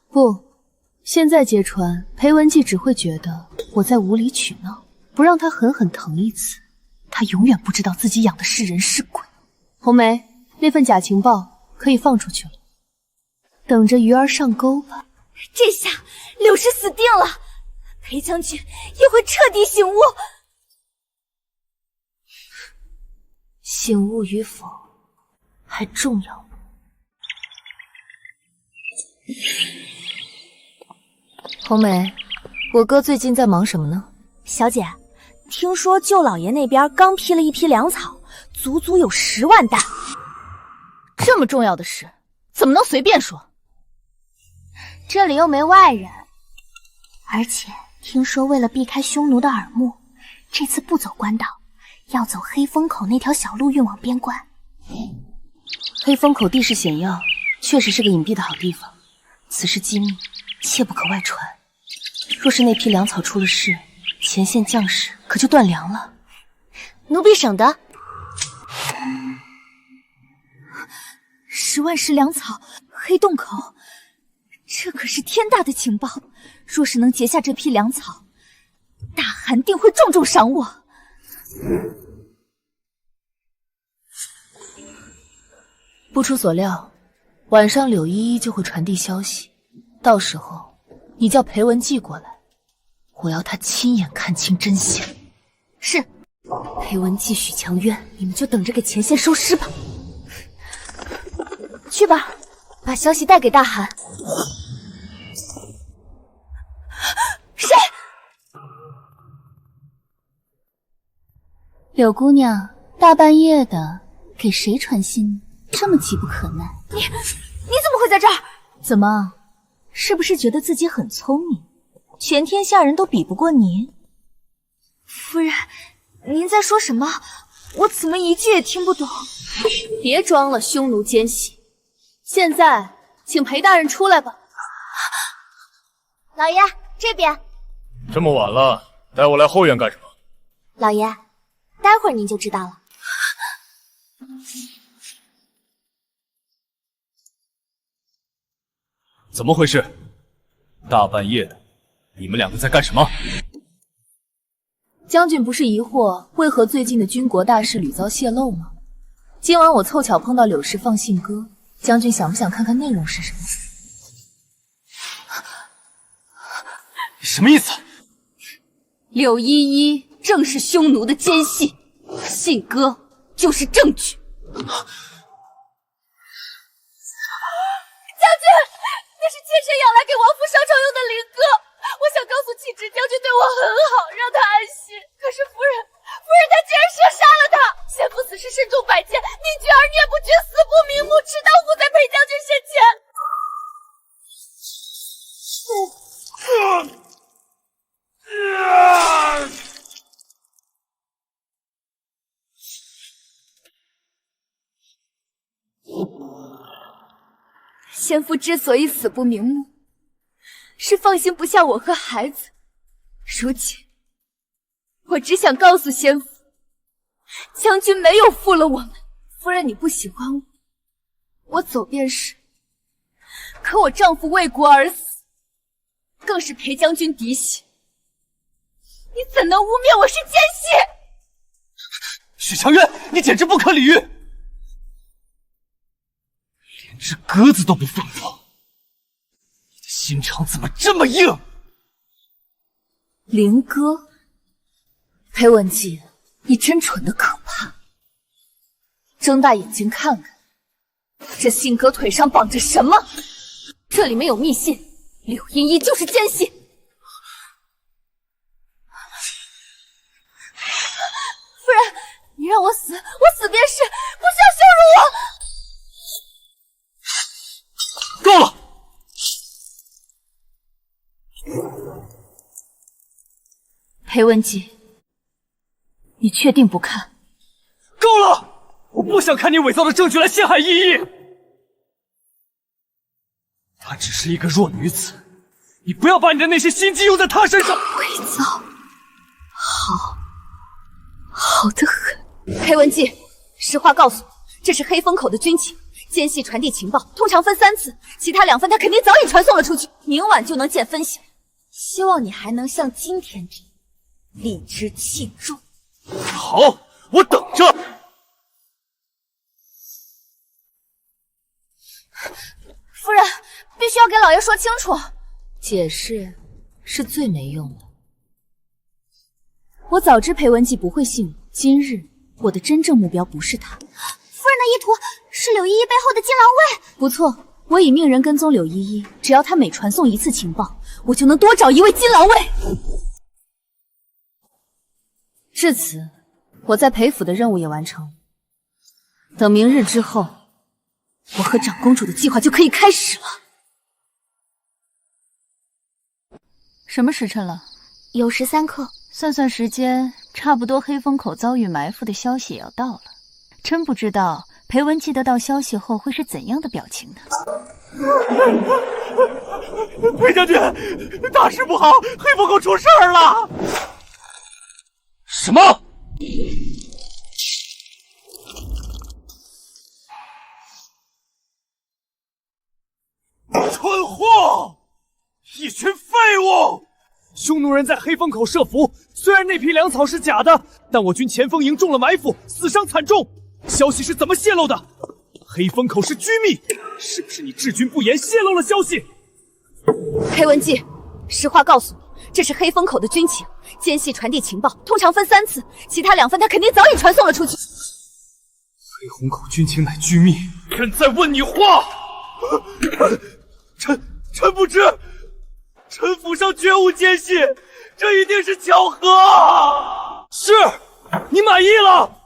不，现在揭穿裴文姬只会觉得我在无理取闹，不让他狠狠疼一次，他永远不知道自己养的是人是鬼。红梅，那份假情报可以放出去了，等着鱼儿上钩吧。这下柳氏死定了，裴将军也会彻底醒悟。醒悟与否还重要吗？红梅，我哥最近在忙什么呢？小姐，听说舅老爷那边刚批了一批粮草，足足有10万担。这么重要的事，怎么能随便说？这里又没外人，而且听说为了避开匈奴的耳目，这次不走官道，要走黑风口那条小路运往边关。黑风口地势险要，确实是个隐蔽的好地方。此事机密，切不可外传。若是那批粮草出了事，前线将士可就断粮了。奴婢省得。10万石粮草，黑洞口，这可是天大的情报。若是能截下这批粮草，大汗定会重重赏我。不出所料，晚上柳依依就会传递消息，到时候你叫裴文季过来，我要他亲眼看清真相。是。裴文季、许强渊，你们就等着给前线收尸吧。去吧，把消息带给大汗。谁？柳姑娘，大半夜的给谁传信？这么急不可耐。你怎么会在这儿？怎么，是不是觉得自己很聪明？全天下人都比不过您？夫人，您在说什么？我怎么一句也听不懂？别装了，匈奴奸细！现在，请裴大人出来吧。老爷，这边。这么晚了，带我来后院干什么？老爷，待会儿您就知道了。怎么回事？大半夜的，你们两个在干什么？将军不是疑惑为何最近的军国大事屡遭泄露吗？今晚我凑巧碰到柳氏放信鸽，将军想不想看看内容是什么？什么意思？柳依依正是匈奴的奸细，信鸽就是证据。将军，那是妾身养来给王府上朝用的灵鸽，我想告诉启之将军对我很好，让他安心。可是夫人他竟然射杀了他！先父此事慎重百件，宁绝儿虐不绝，死不瞑目，持刀护在裴将军身前。先父之所以死不瞑目，是放心不下我和孩子。如今，我只想告诉先父，将军没有负了我们。夫人，你不喜欢我，我走便是。可我丈夫为国而死，更是裴将军嫡系。你怎能污蔑我是奸细？许强渊，你简直不可理喻！连只鸽子都不放过，你的心肠怎么这么硬？灵鸽，裴文季，你真蠢得可怕！睁大眼睛看看，这信鸽腿上绑着什么？这里面有密信，柳依依就是奸细。夫人，你让我死，我死便是，不需要羞辱我。够了！裴文季，你确定不看？够了！我不想看你伪造的证据来陷害依依。她只是一个弱女子，你不要把你的那些心机用在她身上。伪造，好得很。裴文季，实话告诉我，这是黑风口的军情，奸细传递情报通常分3次，其他2份他肯定早已传送了出去，明晚就能见分晓。希望你还能像今天这样理直气壮。好，我等着。夫人，必须要给老爷说清楚。解释是最没用的。我早知裴文姬不会信我，今日我的真正目标不是她。夫人的意图是柳依依背后的金狼卫。不错，我已命人跟踪柳依依，只要她每传送一次情报，我就能多找一位金狼卫。至此，我在裴府的任务也完成了。等明日之后，我和长公主的计划就可以开始了。什么时辰了？有13刻。算算时间，差不多黑风口遭遇埋伏的消息也要到了。真不知道裴文姬得到消息后会是怎样的表情呢？裴将军，大事不好，黑风口出事儿了！什么？蠢货！一群废物！匈奴人在黑风口设伏，虽然那批粮草是假的，但我军前锋营中了埋伏，死伤惨重。消息是怎么泄露的？黑风口是机密，是不是你治军不严，泄露了消息？裴文姬，实话告诉你，这是黑风口的军情，奸细传递情报通常分3次，其他2份他肯定早已传送了出去。黑风口军情乃机密，朕在问你话。臣不知，臣府上绝无奸细，这一定是巧合。是，你满意了？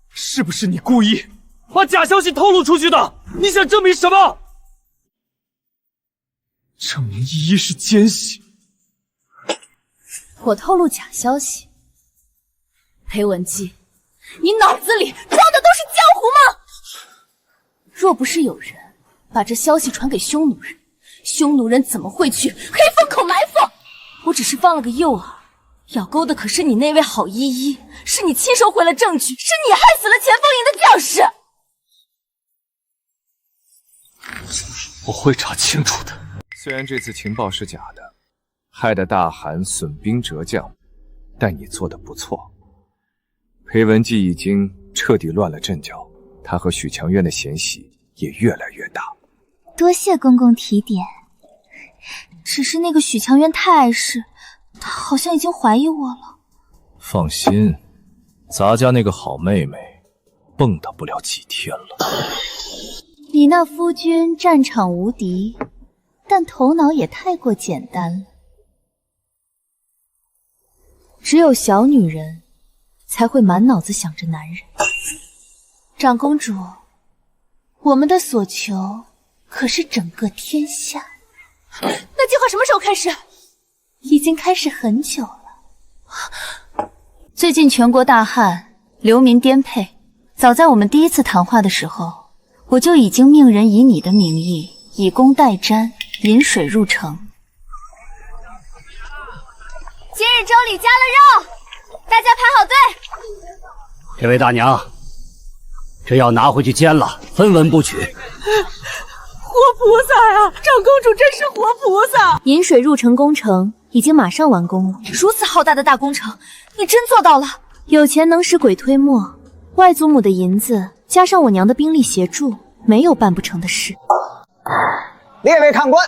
是不是你故意把假消息透露出去的？你想证明什么？证明依依是奸细。我透露假消息？裴文姬，你脑子里装的都是浆糊吗？若不是有人把这消息传给匈奴人，匈奴人怎么会去黑风口埋伏？我只是放了个诱饵，要勾的可是你那位好依依，是你亲手毁了证据，是你害死了前锋营的将士。我会查清楚的。虽然这次情报是假的，害得大汗损兵折将，但你做得不错。裴文姬已经彻底乱了阵脚，他和许强渊的嫌隙也越来越大。多谢公公提点，只是那个许强渊太碍事，他好像已经怀疑我了。放心，咱家那个好妹妹蹦跶不了几天了。你那夫君战场无敌，但头脑也太过简单了。只有小女人才会满脑子想着男人。长公主，我们的所求可是整个天下。那计划什么时候开始？已经开始很久了。最近全国大旱，流民颠沛。早在我们第一次谈话的时候，我就已经命人以你的名义，以工代瞻，引水入城。今日粥里加了肉，大家排好队。这位大娘，这要拿回去煎了，分文不取。活菩萨呀，长公主真是活菩萨！引水入城工程已经马上完工了。如此浩大的大工程，你真做到了？有钱能使鬼推磨，外祖母的银子加上我娘的兵力协助，没有办不成的事。列位看官，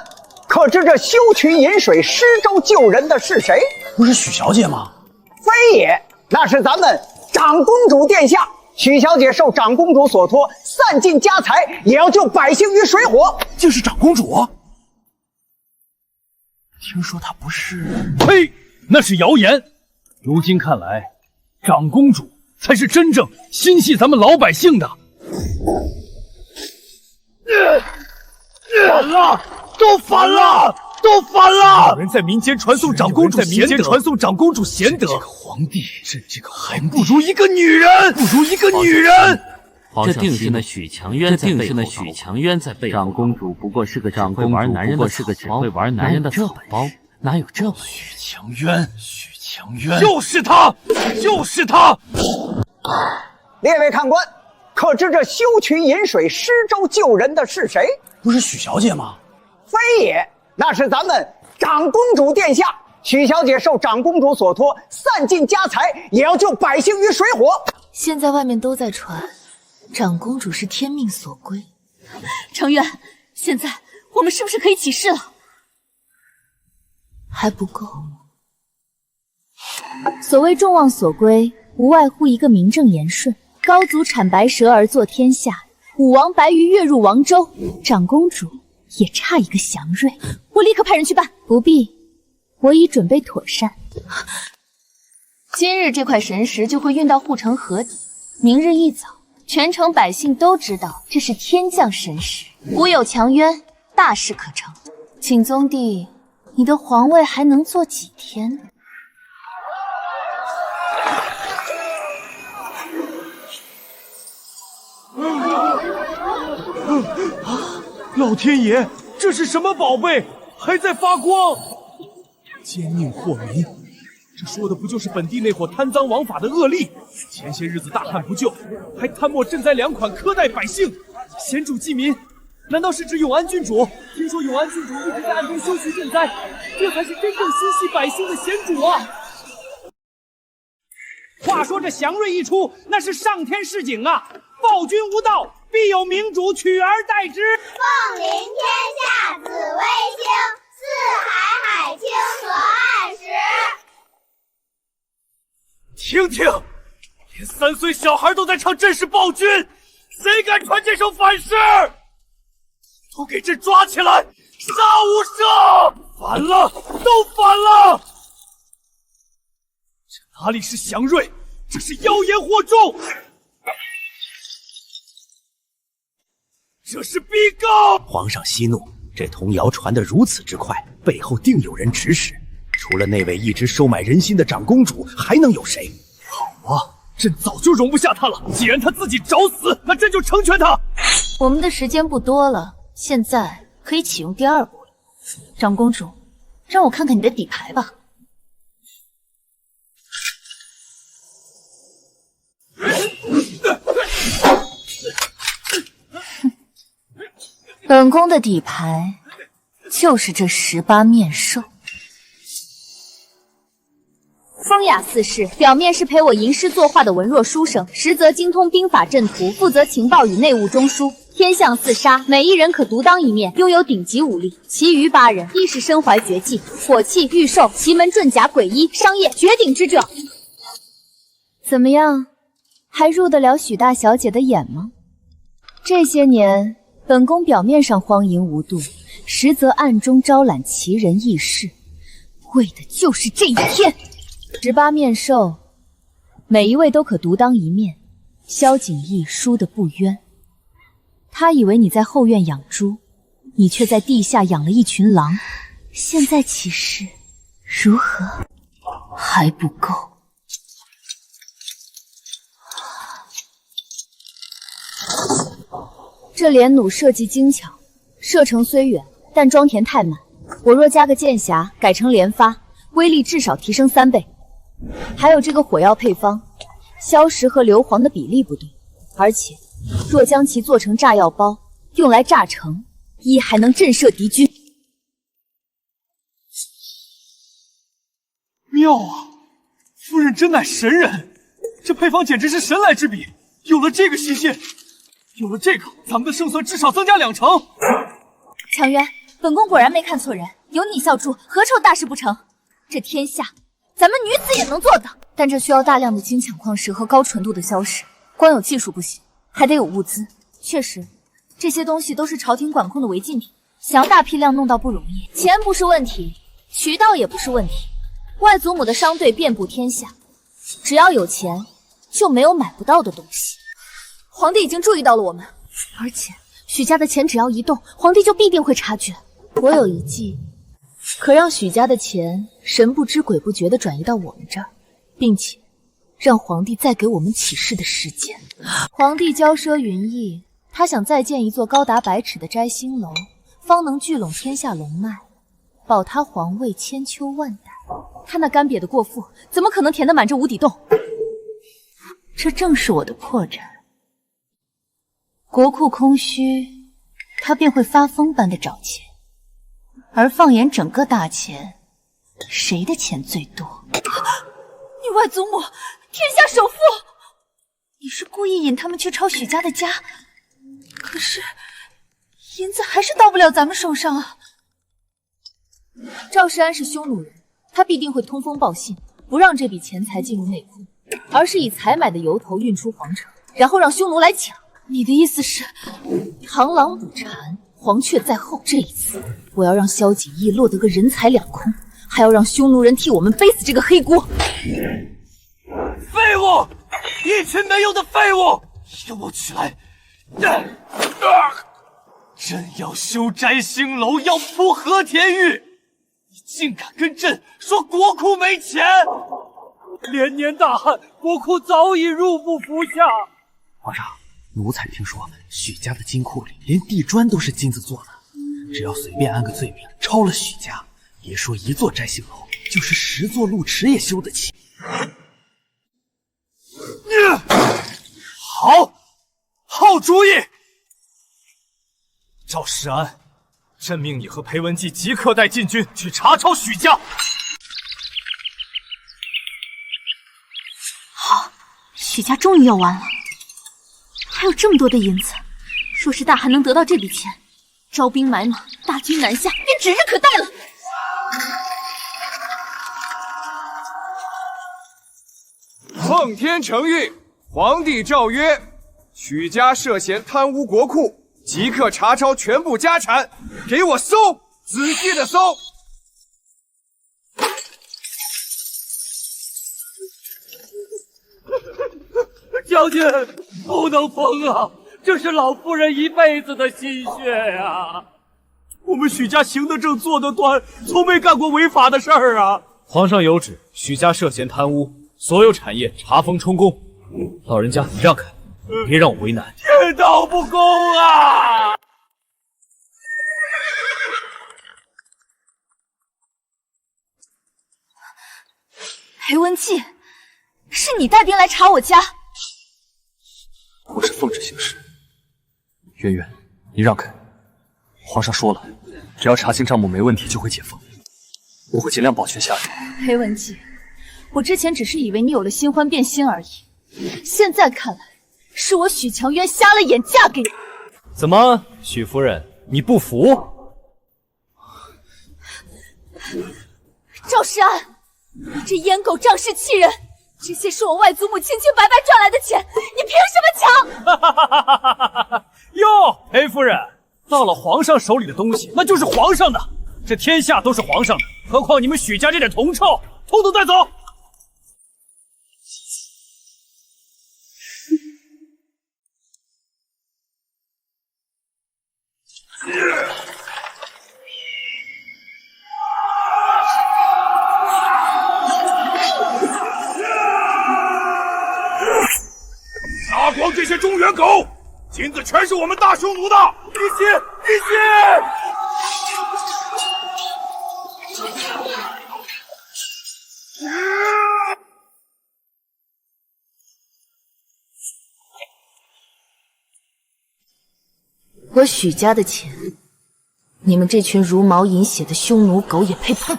可知这修渠引水施粥救人的是谁？不是许小姐吗？非也，那是咱们长公主殿下。许小姐受长公主所托，散尽家财，也要救百姓于水火。竟是长公主？听说她不是……呸！那是谣言。如今看来，长公主才是真正心系咱们老百姓的。反了！都反了！都反了！有人在民间传颂长公主贤德，传颂长公主贤德。这个皇帝，还不如一个女人，不如一个女人。这定是那许强渊在背后。长公主不过是个只会玩男人的草包，哪有这本事？许强渊，就是他，就是他！列位看官，可知这修渠引水施粥救人的是谁？不是许小姐吗？非也，那是咱们长公主殿下。许小姐受长公主所托，散尽家财，也要救百姓于水火。现在外面都在传，长公主是天命所归。程远，现在我们是不是可以起事了？还不够。所谓众望所归，无外乎一个名正言顺。高祖产白蛇而坐天下，武王白鱼跃入王州，长公主也差一个祥瑞。我立刻派人去办。不必，我已准备妥善。今日这块神石就会运到护城河底，明日一早，全城百姓都知道这是天降神石，吾有强渊，大事可成。请宗帝，你的皇位还能坐几天呢？老天爷，这是什么宝贝？还在发光！奸佞祸民，这说的不就是本地那伙贪赃枉法的恶吏？前些日子大旱不救，还贪墨赈灾2款，苛待百姓。贤主济民，难道是指永安郡主？听说永安郡主一直在暗中修葺赈灾，这才是真正心系百姓的贤主啊！话说这祥瑞一出，那是上天示警啊！暴君无道，必有明主取而代之。凤临天下紫微星，四海海清河20。听听，连3岁小孩都在唱朕是暴君，谁敢传这首反诗？都给朕抓起来，杀无赦！反了，都反了！这哪里是祥瑞，这是妖言惑众！这是逼告！皇上息怒，这童谣传得如此之快，背后定有人指使。除了那位一直收买人心的长公主，还能有谁？好啊，朕早就容不下他了。既然他自己找死，那朕就成全他。我们的时间不多了，现在可以启用第2步了。长公主，让我看看你的底牌吧。本宫的底牌就是这18面兽。风雅四世，表面是陪我吟诗作画的文弱书生，实则精通兵法阵图，负责情报与内务中枢。天象4杀，每一人可独当一面，拥有顶级武力。其余8人，一是身怀绝技，火器、御兽、奇门遁甲、鬼医、商业绝顶之者。怎么样，还入得了许大小姐的眼吗？这些年，本宫表面上荒淫无度，实则暗中招揽奇人异士，为的就是这一天。18面兽，每一位都可独当一面。萧景逸输得不冤，他以为你在后院养猪，你却在地下养了一群狼。现在起誓，如何？还不够。这连弩设计精巧，射程虽远，但装填太满。我若加个剑匣，改成连发，威力至少提升3倍。还有这个火药配方，硝石和硫磺的比例不对，而且若将其做成炸药包，用来炸城，还能震慑敌军。妙啊！夫人真乃神人，这配方简直是神来之笔。有了这个新鲜，有了这个，咱们的胜算至少增加2成。强渊，本宫果然没看错人，有你孝助，何愁大事不成？这天下，咱们女子也能做到，但这需要大量的精巧矿石和高纯度的硝石，光有技术不行，还得有物资。确实，这些东西都是朝廷管控的违禁品，想要大批量弄到不容易。钱不是问题，渠道也不是问题。外祖母的商队遍布天下，只要有钱，就没有买不到的东西。皇帝已经注意到了我们，而且许家的钱只要一动，皇帝就必定会察觉。我有一计，可让许家的钱神不知鬼不觉地转移到我们这儿，并且让皇帝再给我们起事的时间。皇帝骄奢云逸，他想再建一座高达100尺的摘星楼，方能聚拢天下龙脉，保他皇位千秋万代。他那干瘪的过腹，怎么可能填得满这无底洞？这正是我的破绽。国库空虚，他便会发疯般的找钱。而放眼整个大钱，谁的钱最多？你外祖母，天下首富！你是故意引他们去抄许家的家，可是银子还是到不了咱们手上啊！赵世安是匈奴人，他必定会通风报信，不让这笔钱财进入内库，而是以采买的由头运出皇城，然后让匈奴来抢。你的意思是，螳螂捕蝉，黄雀在后。这一次，我要让萧景翳落得个人财两空，还要让匈奴人替我们背死这个黑锅。废物！一群没用的废物！给我起来！朕要修摘星楼，要铺和田玉，你竟敢跟朕说国库没钱！连年大旱，国库早已入不敷下。皇上，奴才听说许家的金库里连地砖都是金子做的，只要随便安个罪名，抄了许家，别说一座摘星楼，就是10座路池也修得起。好主意！赵世安，朕命你和裴文姬即刻带禁军去查抄许家。好，许家终于要完了，还有这么多的银子，若是大汗能得到这笔钱，招兵买马，大军南下，便指日可待了。奉天承运，皇帝诏曰：许家涉嫌贪污国库，即刻查抄全部家产，给我搜，仔细的搜。将军不能疯啊！这是老夫人一辈子的心血呀！我们许家行得正，坐得端，从没干过违法的事儿啊！皇上有旨，许家涉嫌贪污，所有产业查封充公。老人家，你让开，别让我为难。天道不公啊！裴文姬，是你带兵来查我家？我是奉旨行事。渊渊，你让开。皇上说了，只要查清账目没问题，就会解封。我会尽量保全下人。裴文姬，我之前只是以为你有了新欢变心而已，现在看来，是我许强渊瞎了眼嫁给你。怎么，许夫人，你不服？赵世安，你这阉狗仗势欺人！这些是我外祖母清清白白赚来的钱，你凭什么抢？哟，裴夫人，到了皇上手里的东西，那就是皇上的，这天下都是皇上的，何况你们许家这点铜臭，统统带走！杀光这些中原狗！金子全是我们大匈奴的！一起！我许家的钱，你们这群茹毛饮血的匈奴狗也配碰！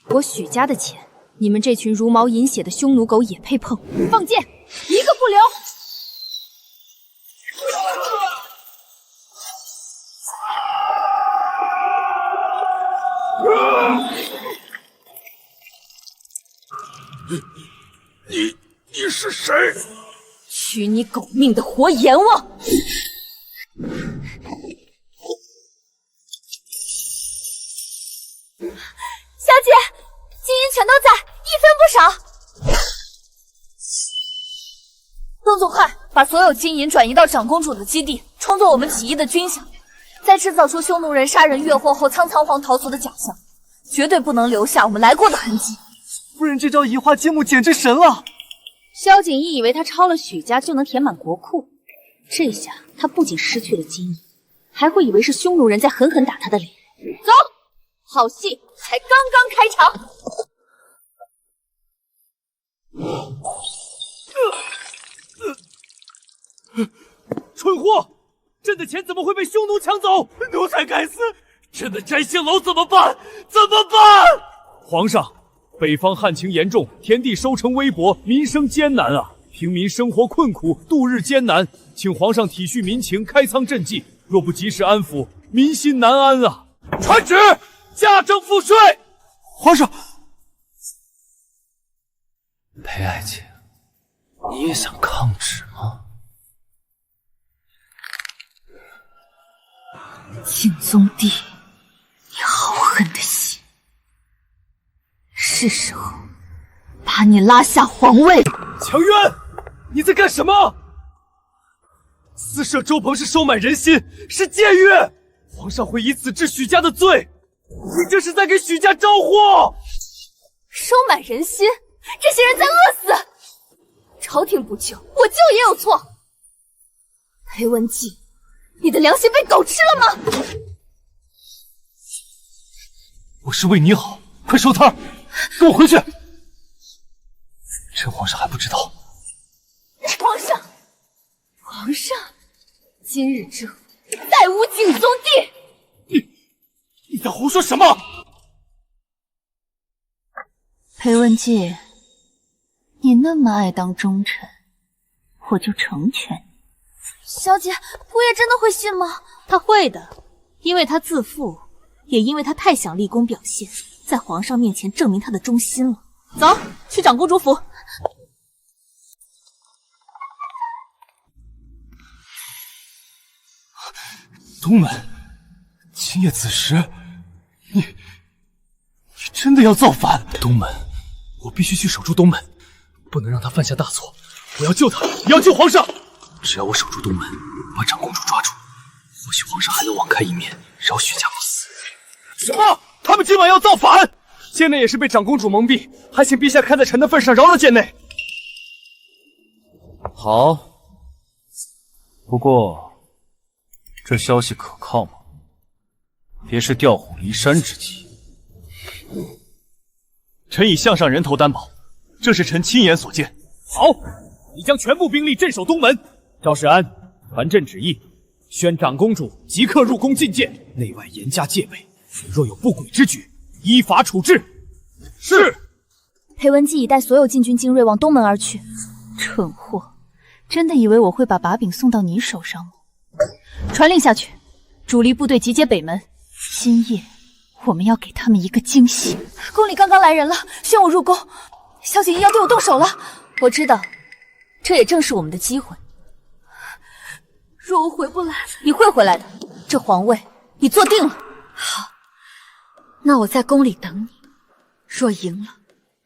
我许家的钱，你们这群茹毛饮血的匈奴狗也配碰！放箭，一个不留！你是谁？取你狗命的活阎王！小姐，金银全都在，一分不少。邓总汉，把所有金银转移到长公主的基地，充作我们起义的军饷，再制造出匈奴人杀人越货后仓皇逃俗的假象，绝对不能留下我们来过的痕迹。夫人这招移花接木简直神了！萧景翳以为他抄了许家就能填满国库，这下他不仅失去了金银，还会以为是匈奴人在狠狠打他的脸。走，好戏才刚刚开场。蠢货！朕的钱怎么会被匈奴抢走？奴才该死！朕的摘星楼怎么办？怎么办？皇上，北方旱情严重，田地收成微薄，民生艰难啊！平民生活困苦，度日艰难，请皇上体恤民情，开仓赈济。若不及时安抚，民心难安啊！传旨，加征赋税。皇上，裴爱卿，你也想抗旨吗？景宗帝，你好狠的心，是时候把你拉下皇位。强渊，你在干什么？私设周鹏是收买人心，是僭越，皇上会以此治许家的罪，你这是在给许家招祸。收买人心，这些人在饿死。朝廷不救，我救也有错。裴文姬，你的良心被狗吃了吗？我是为你好，快收摊，跟我回去。趁皇上还不知道。皇上，今日之后再无景宗帝。你在胡说什么？裴文姬，你那么爱当忠臣，我就成全你。小姐，姑爷真的会信吗？他会的，因为他自负，也因为他太想立功表现，在皇上面前证明他的忠心了。走，去长公主府。东门，今夜子时，你真的要造反？东门，我必须去守住东门，不能让他犯下大错。我要救他，也要救皇上。只要我守住东门，把长公主抓住，或许皇上还能网开一面，饶许家不死。什么？他们今晚要造反？贱内也是被长公主蒙蔽，还请陛下看在臣的份上饶了贱内。好，不过这消息可靠吗？别是调虎离山之计。臣以项上人头担保，这是臣亲眼所见。好，你将全部兵力镇守东门。赵世安，传朕旨意，宣长公主即刻入宫觐见，内外严加戒备，若有不轨之举，依法处置。是。裴文姬已带所有禁军精锐往东门而去。蠢货，真的以为我会把把柄送到你手上吗？传令下去，主力部队集结北门。今夜我们要给他们一个惊喜。宫里刚刚来人了，宣我入宫。萧景逸要对我动手了。我知道，这也正是我们的机会。若我回不来，你会回来的。这皇位你坐定了。好，那我在宫里等你。若赢了，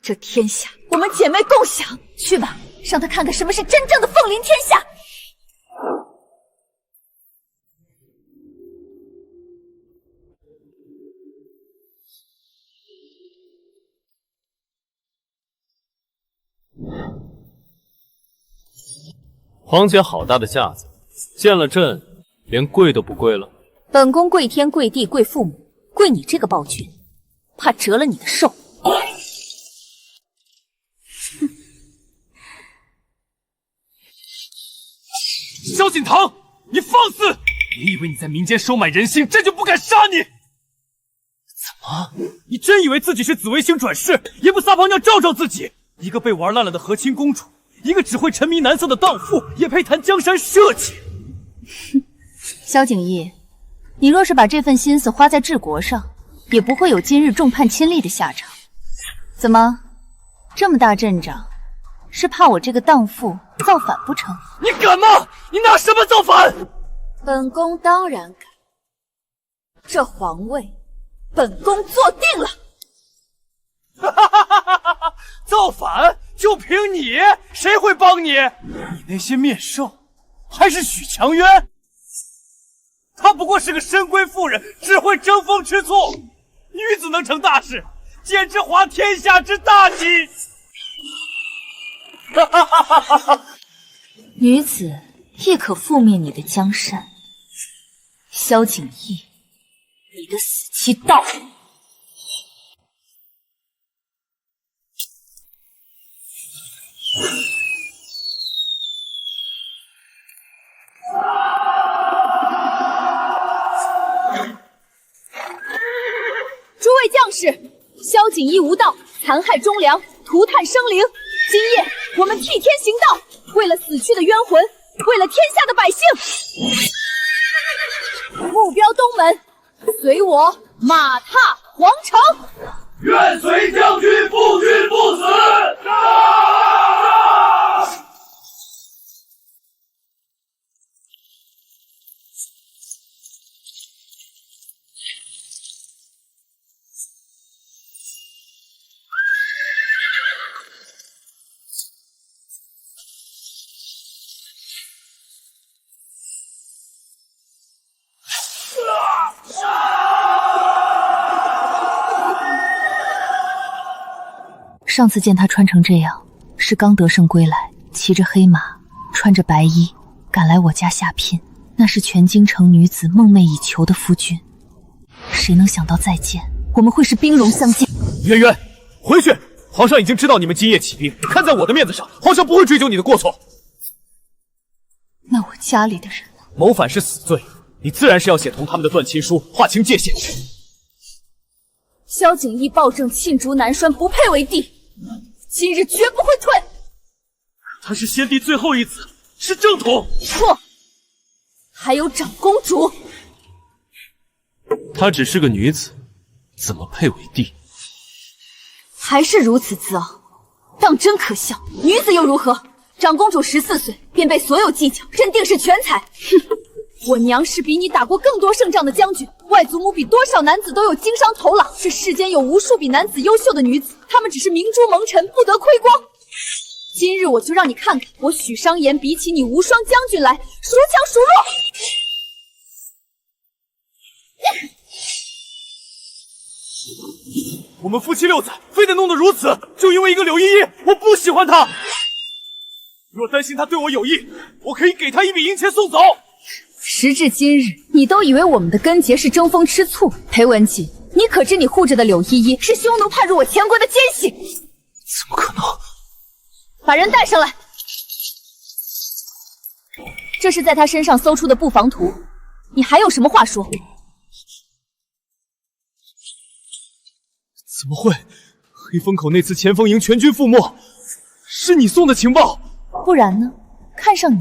这天下我们姐妹共享。去吧，让他看看什么是真正的凤临天下。皇姐好大的架子，见了朕连跪都不跪了。本宫跪天跪地跪父母，跪你这个暴君，怕折了你的寿。萧锦堂，你放肆！你以为你在民间收买人心，朕就不敢杀你？怎么？你真以为自己是紫微星转世，也不撒泡尿照照自己？一个被玩烂了的和亲公主，一个只会沉迷男色的荡妇，也配谈江山社稷？萧景逸，你若是把这份心思花在治国上，也不会有今日众叛亲离的下场。怎么，这么大阵仗，是怕我这个荡妇造反不成？你敢吗？你拿什么造反？本宫当然敢。这皇位，本宫坐定了。造反就凭你？谁会帮你？你那些面兽，还是许强渊？她不过是个深闺妇人，只会争风吃醋。女子能成大事，简直滑天下之大稽。女子亦可覆灭你的江山。萧景逸，你的死期到了。诸位将士，萧景逸无道，残害忠良，涂炭生灵。今夜我们替天行道，为了死去的冤魂，为了天下的百姓。目标东门，随我马踏皇城。愿随将军不屈不挠。上次见他穿成这样，是刚得胜归来，骑着黑马，穿着白衣，赶来我家下聘。那是全京城女子梦寐以求的夫君。谁能想到再见，我们会是兵戎相见？渊渊，回去！皇上已经知道你们今夜起兵，看在我的面子上，皇上不会追究你的过错。那我家里的人呢？谋反是死罪，你自然是要写同他们的断亲书，划清界限。萧景义暴政罄竹难栓，不配为帝。今日绝不会退。他是先帝最后一子，是正统。错，还有长公主。她只是个女子，怎么配为帝？还是如此自傲，当真可笑。女子又如何？长公主14岁便被所有技巧认定是全才。哼！我娘是比你打过更多胜仗的将军，外祖母比多少男子都有经商头脑。这世间有无数比男子优秀的女子，她们只是明珠蒙尘，不得亏光。今日我就让你看看，我许商言比起你无双将军来，孰强孰弱？我们夫妻六载，非得弄得如此，就因为一个柳依依，我不喜欢她。若担心她对我有意，我可以给她一笔银钱送走。时至今日，你都以为我们的根结是争风吃醋。裴文姬，你可知你护着的柳依依是匈奴叛入我前国的奸细？怎么可能？把人带上来。这是在他身上搜出的布防图，你还有什么话说？怎么会？黑风口那次前锋营全军覆没，是你送的情报？不然呢？看上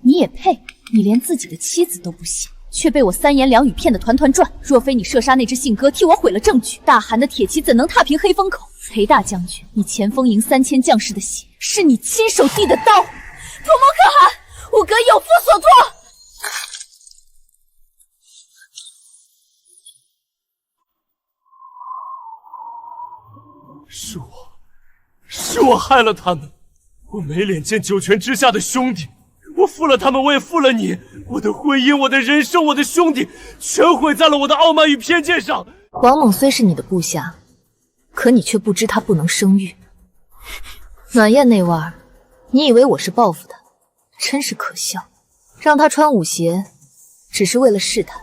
你也配？你连自己的妻子都不信，却被我三言两语骗得团团转。若非你射杀那只信鸽，替我毁了证据，大汗的铁骑怎能踏平黑风口？裴大将军，你前锋营3000将士的血，是你亲手递的刀。土谋可汗，吾葛有负所托。是我害了他们，我没脸见九泉之下的兄弟。我负了他们，我也负了你。我的婚姻，我的人生，我的兄弟，全毁在了我的傲慢与偏见上。王猛虽是你的部下，可你却不知他不能生育。暖宴那晚儿，你以为我是报复他，真是可笑。让他穿舞鞋，只是为了试探。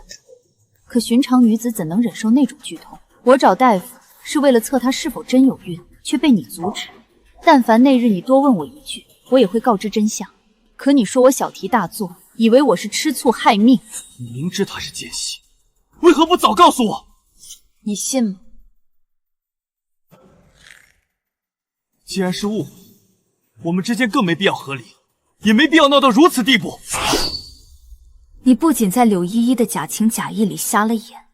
可寻常女子怎能忍受那种剧痛？我找大夫是为了测她是否真有孕，却被你阻止。但凡那日你多问我一句，我也会告知真相。可你说我小题大做，以为我是吃醋害命。你明知他是奸细，为何不早告诉我？你信吗？既然是误会，我们之间更没必要和离，也没必要闹到如此地步。你不仅在柳依依的假情假意里瞎了眼，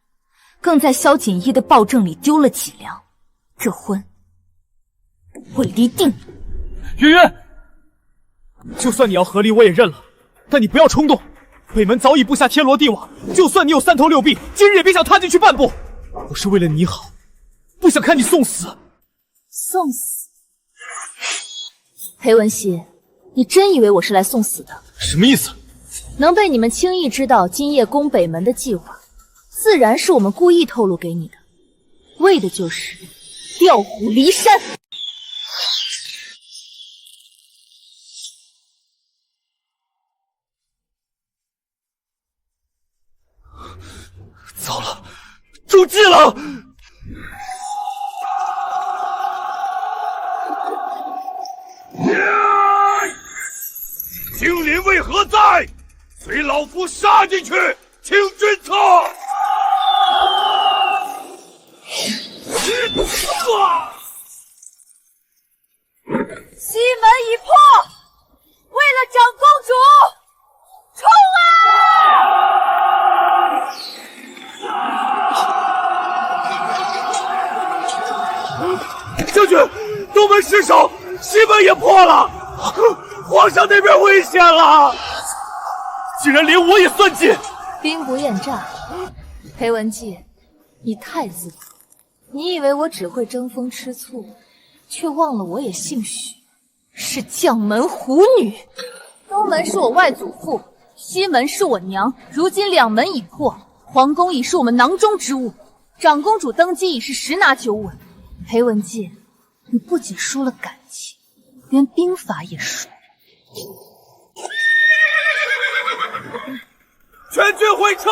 更在萧锦衣的暴政里丢了脊梁。这婚我离定。渊渊，就算你要和离，我也认了，但你不要冲动。北门早已布下天罗地网，就算你有3头6臂，今日也别想踏进去半步。我是为了你好，不想看你送死。送死？裴文熙，你真以为我是来送死的？什么意思？能被你们轻易知道今夜攻北门的计划，自然是我们故意透露给你的，为的就是调虎离山。糟了，中计了！青林为何在？随老夫杀进去，请君策！西门已破，为了长公主，冲啊！将军，东门失守，西门也破了，皇上那边危险了！竟然连我也算计！兵不厌诈，裴文姬，你太自负。你以为我只会争风吃醋，却忘了我也姓许，是将门虎女。东门是我外祖父，西门是我娘，如今两门已破，皇宫已是我们囊中之物。长公主登基已是十拿九稳。裴文姬，你不仅输了感情，连兵法也输。全军回撤，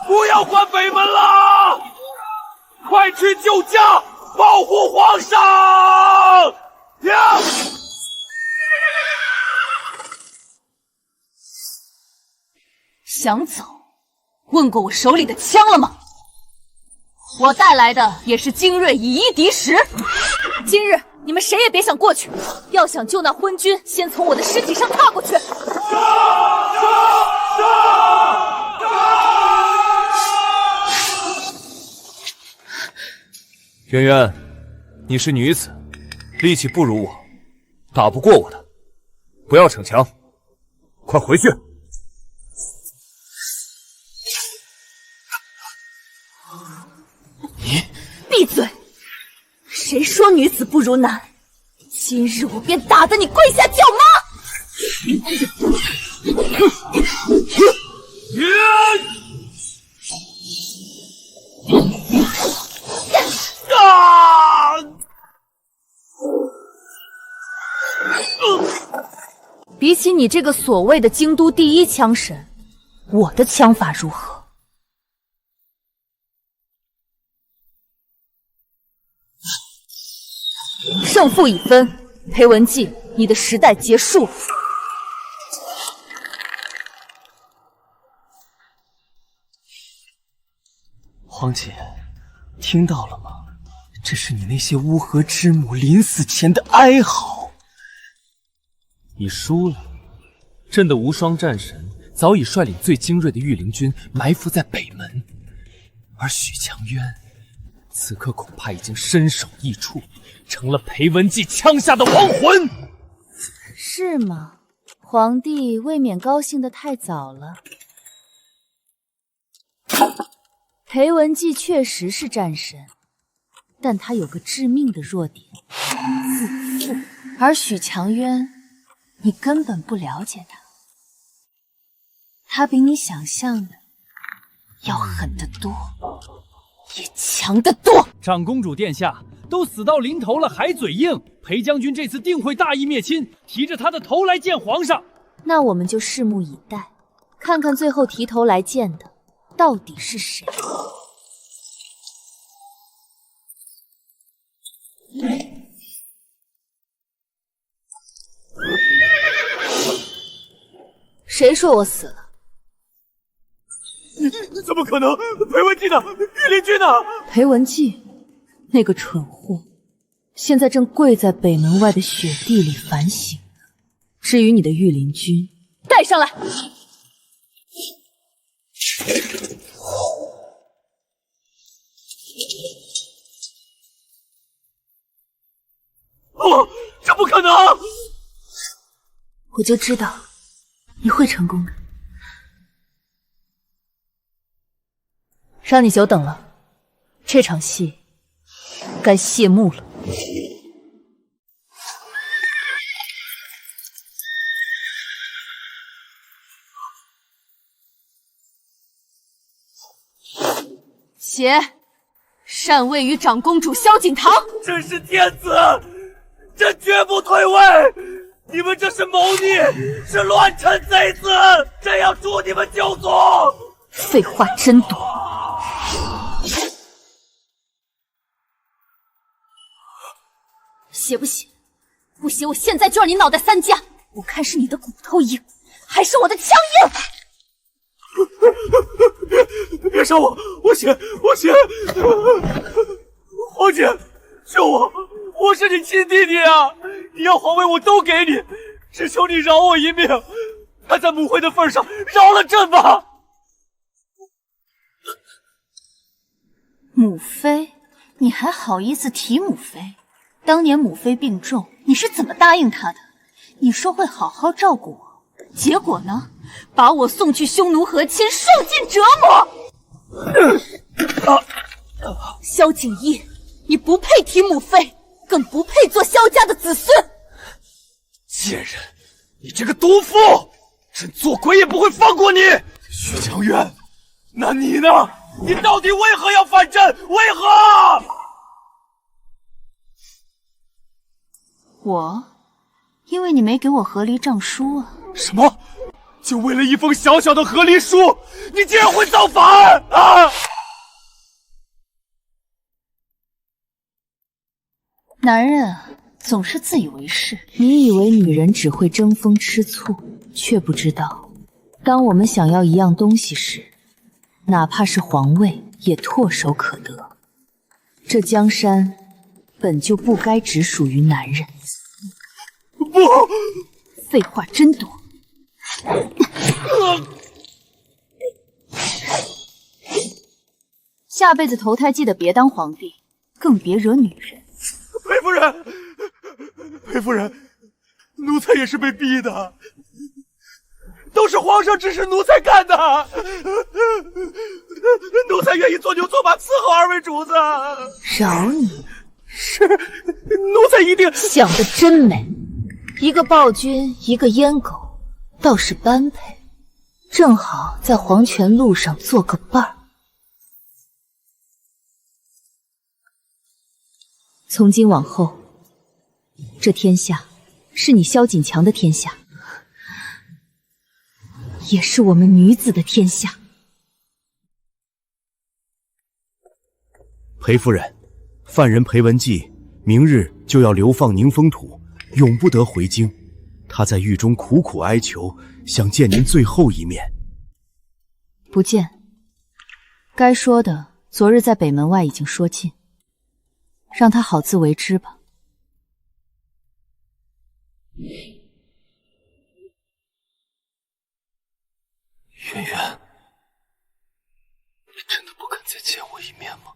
不要关北门了！快去救驾，保护皇上！呀！想走？问过我手里的枪了吗？我带来的也是精锐以一敌十。今日你们谁也别想过去，要想救那昏君，先从我的尸体上踏过去。渊渊，你是女子，力气不如我，打不过我的，不要逞强，快回去。你闭嘴！谁说女子不如男？今日我便打得你跪下叫妈！比起你这个所谓的京都第一枪神，我的枪法如何？胜负已分，裴文姬，你的时代结束了。皇姐，听到了吗？这是你那些乌合之母临死前的哀嚎。你输了，朕的无双战神早已率领最精锐的御林军埋伏在北门，而许强渊此刻恐怕已经身首异处，成了裴文姬枪下的亡魂。是吗？皇帝未免高兴得太早了。裴文姬确实是战神，但他有个致命的弱点——自负。而许强渊，你根本不了解他，他比你想象的要狠得多，也强得多。长公主殿下都死到临头了，还嘴硬。裴将军这次定会大义灭亲，提着他的头来见皇上。那我们就拭目以待，看看最后提头来见的到底是谁。谁说我死了？怎么可能？裴文姬呢？御林军呢？裴文姬，那个蠢货，现在正跪在北门外的雪地里反省。至于你的御林军，带上来。哦，这不可能！我就知道你会成功的。让你久等了，这场戏该谢幕了。且禅位于长公主萧景堂。朕是天子，朕绝不退位。你们这是谋逆，是乱臣贼子，朕要诛你们九族！废话真多。写不写？不写，我现在就让你脑袋散架！我看是你的骨头硬，还是我的枪硬！别杀我！我写！皇姐，救我！我是你亲弟弟啊！你要皇位我都给你，只求你饶我一命！看在母妃的份上，饶了朕吧！母妃，你你还好意思提母妃？当年母妃病重，你是怎么答应她的？你说会好好照顾我，结果呢？把我送去匈奴和亲，受尽折磨。萧景逸，你不配提母妃，更不配做萧家的子孙。贱人，你这个毒妇！朕做鬼也不会放过你！许强渊，那你呢？你到底为何要反朕？为何？因为你没给我和离诏书啊！什么？就为了一封小小的和离书，你竟然会造反啊！男人啊，总是自以为是。你以为女人只会争风吃醋，却不知道，当我们想要一样东西时，哪怕是皇位也唾手可得。这江山本就不该只属于男人。不，废话真多。下辈子投胎记得别当皇帝，更别惹女人。裴夫人，裴夫人，奴才也是被逼的，都是皇上指使奴才干的，奴才愿意做牛做马伺候二位主子。饶你？是，奴才一定。想得真美，一个暴君，一个阉狗，倒是般配，正好在黄泉路上做个伴儿。从今往后，这天下是你萧锦强的天下，也是我们女子的天下。裴夫人，犯人裴文季明日就要流放宁风土，永不得回京。他在狱中苦苦哀求，想见您最后一面。不见，该说的昨日在北门外已经说尽，让他好自为之吧。渊渊，你真的不肯再见我一面吗？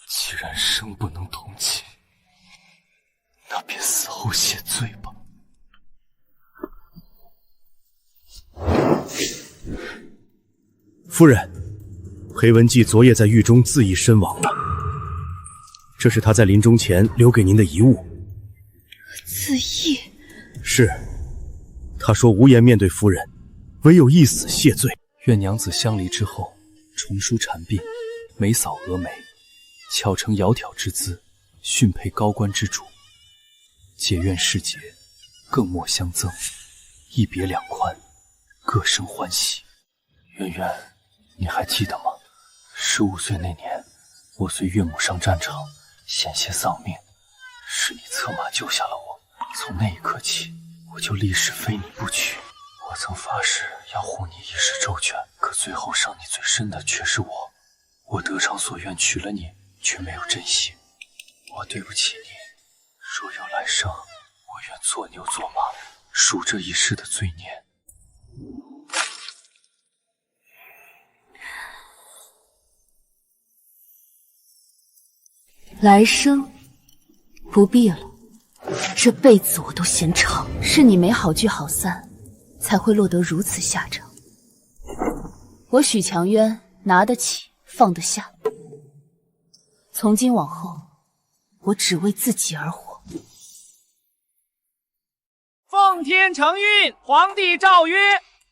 既然生不能同寝，那便死后谢罪吧。夫人，裴文季昨夜在狱中自缢身亡了，这是他在临终前留给您的遗物。自缢？是，他说无颜面对夫人，唯有一死谢罪。愿娘子相离之后，重梳蝉鬓，眉扫蛾眉，巧成窈窕之姿，驯配高官之主。解怨释结，更莫相赠，一别两宽，各生欢喜。渊渊，你还记得吗？15岁那年，我随岳母上战场，险些丧命，是你策马救下了我。从那一刻起，我就立誓非你不娶。我曾发誓要护你一世周全，可最后伤你最深的却是我。我得偿所愿娶了你，却没有珍惜。我对不起你，若有来生，我愿做牛做马，赎这一世的罪孽。来生不必了，这辈子我都嫌长。是你没好聚好散，才会落得如此下场。我许强渊拿得起放得下，从今往后，我只为自己而活。奉天承运，皇帝诏曰：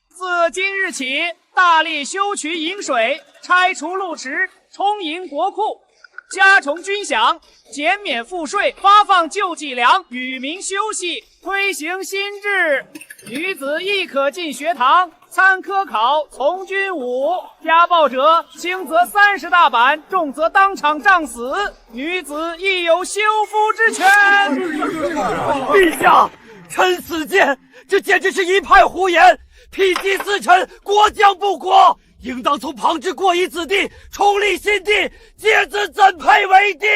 自今日起，大力修渠引水，拆除路池，充盈国库，加重军饷，减免赋税，发放救济粮，与民休息，推行新制。女子亦可进学堂参科考，从军舞。家暴者，轻则30大板，重则当场杖死。女子亦有休夫之权。陛下，臣死谏，这简直是一派胡言！否极司臣，国将不国，应当从旁支过夷子弟，重立新帝，介子怎配为帝？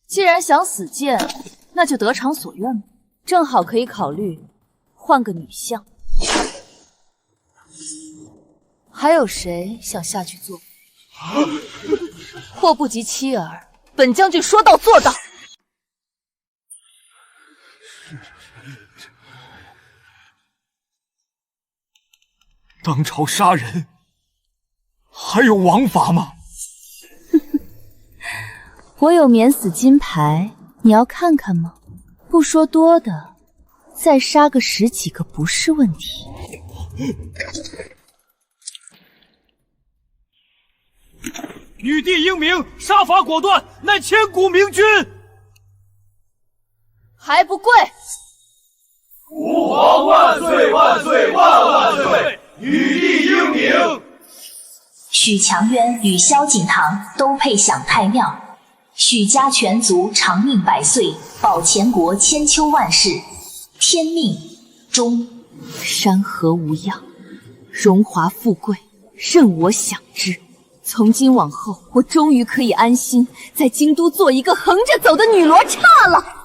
既然想死谏，那就得偿所愿吧，正好可以考虑换个女相。还有谁想下去做？祸不及妻儿，本将军说到做到。当朝杀人，还有王法吗？我有免死金牌，你要看看吗？不说多的，再杀个10几个不是问题。女帝英明，杀伐果断，乃千古明君。还不跪！吾皇万岁万岁万万岁！女帝英明。许强渊与萧景堂都配享太庙，许家全族长命100岁，保前国千秋万世。天命终。山河无恙，荣华富贵任我享之。从今往后，我终于可以安心在京都做一个横着走的女罗刹了。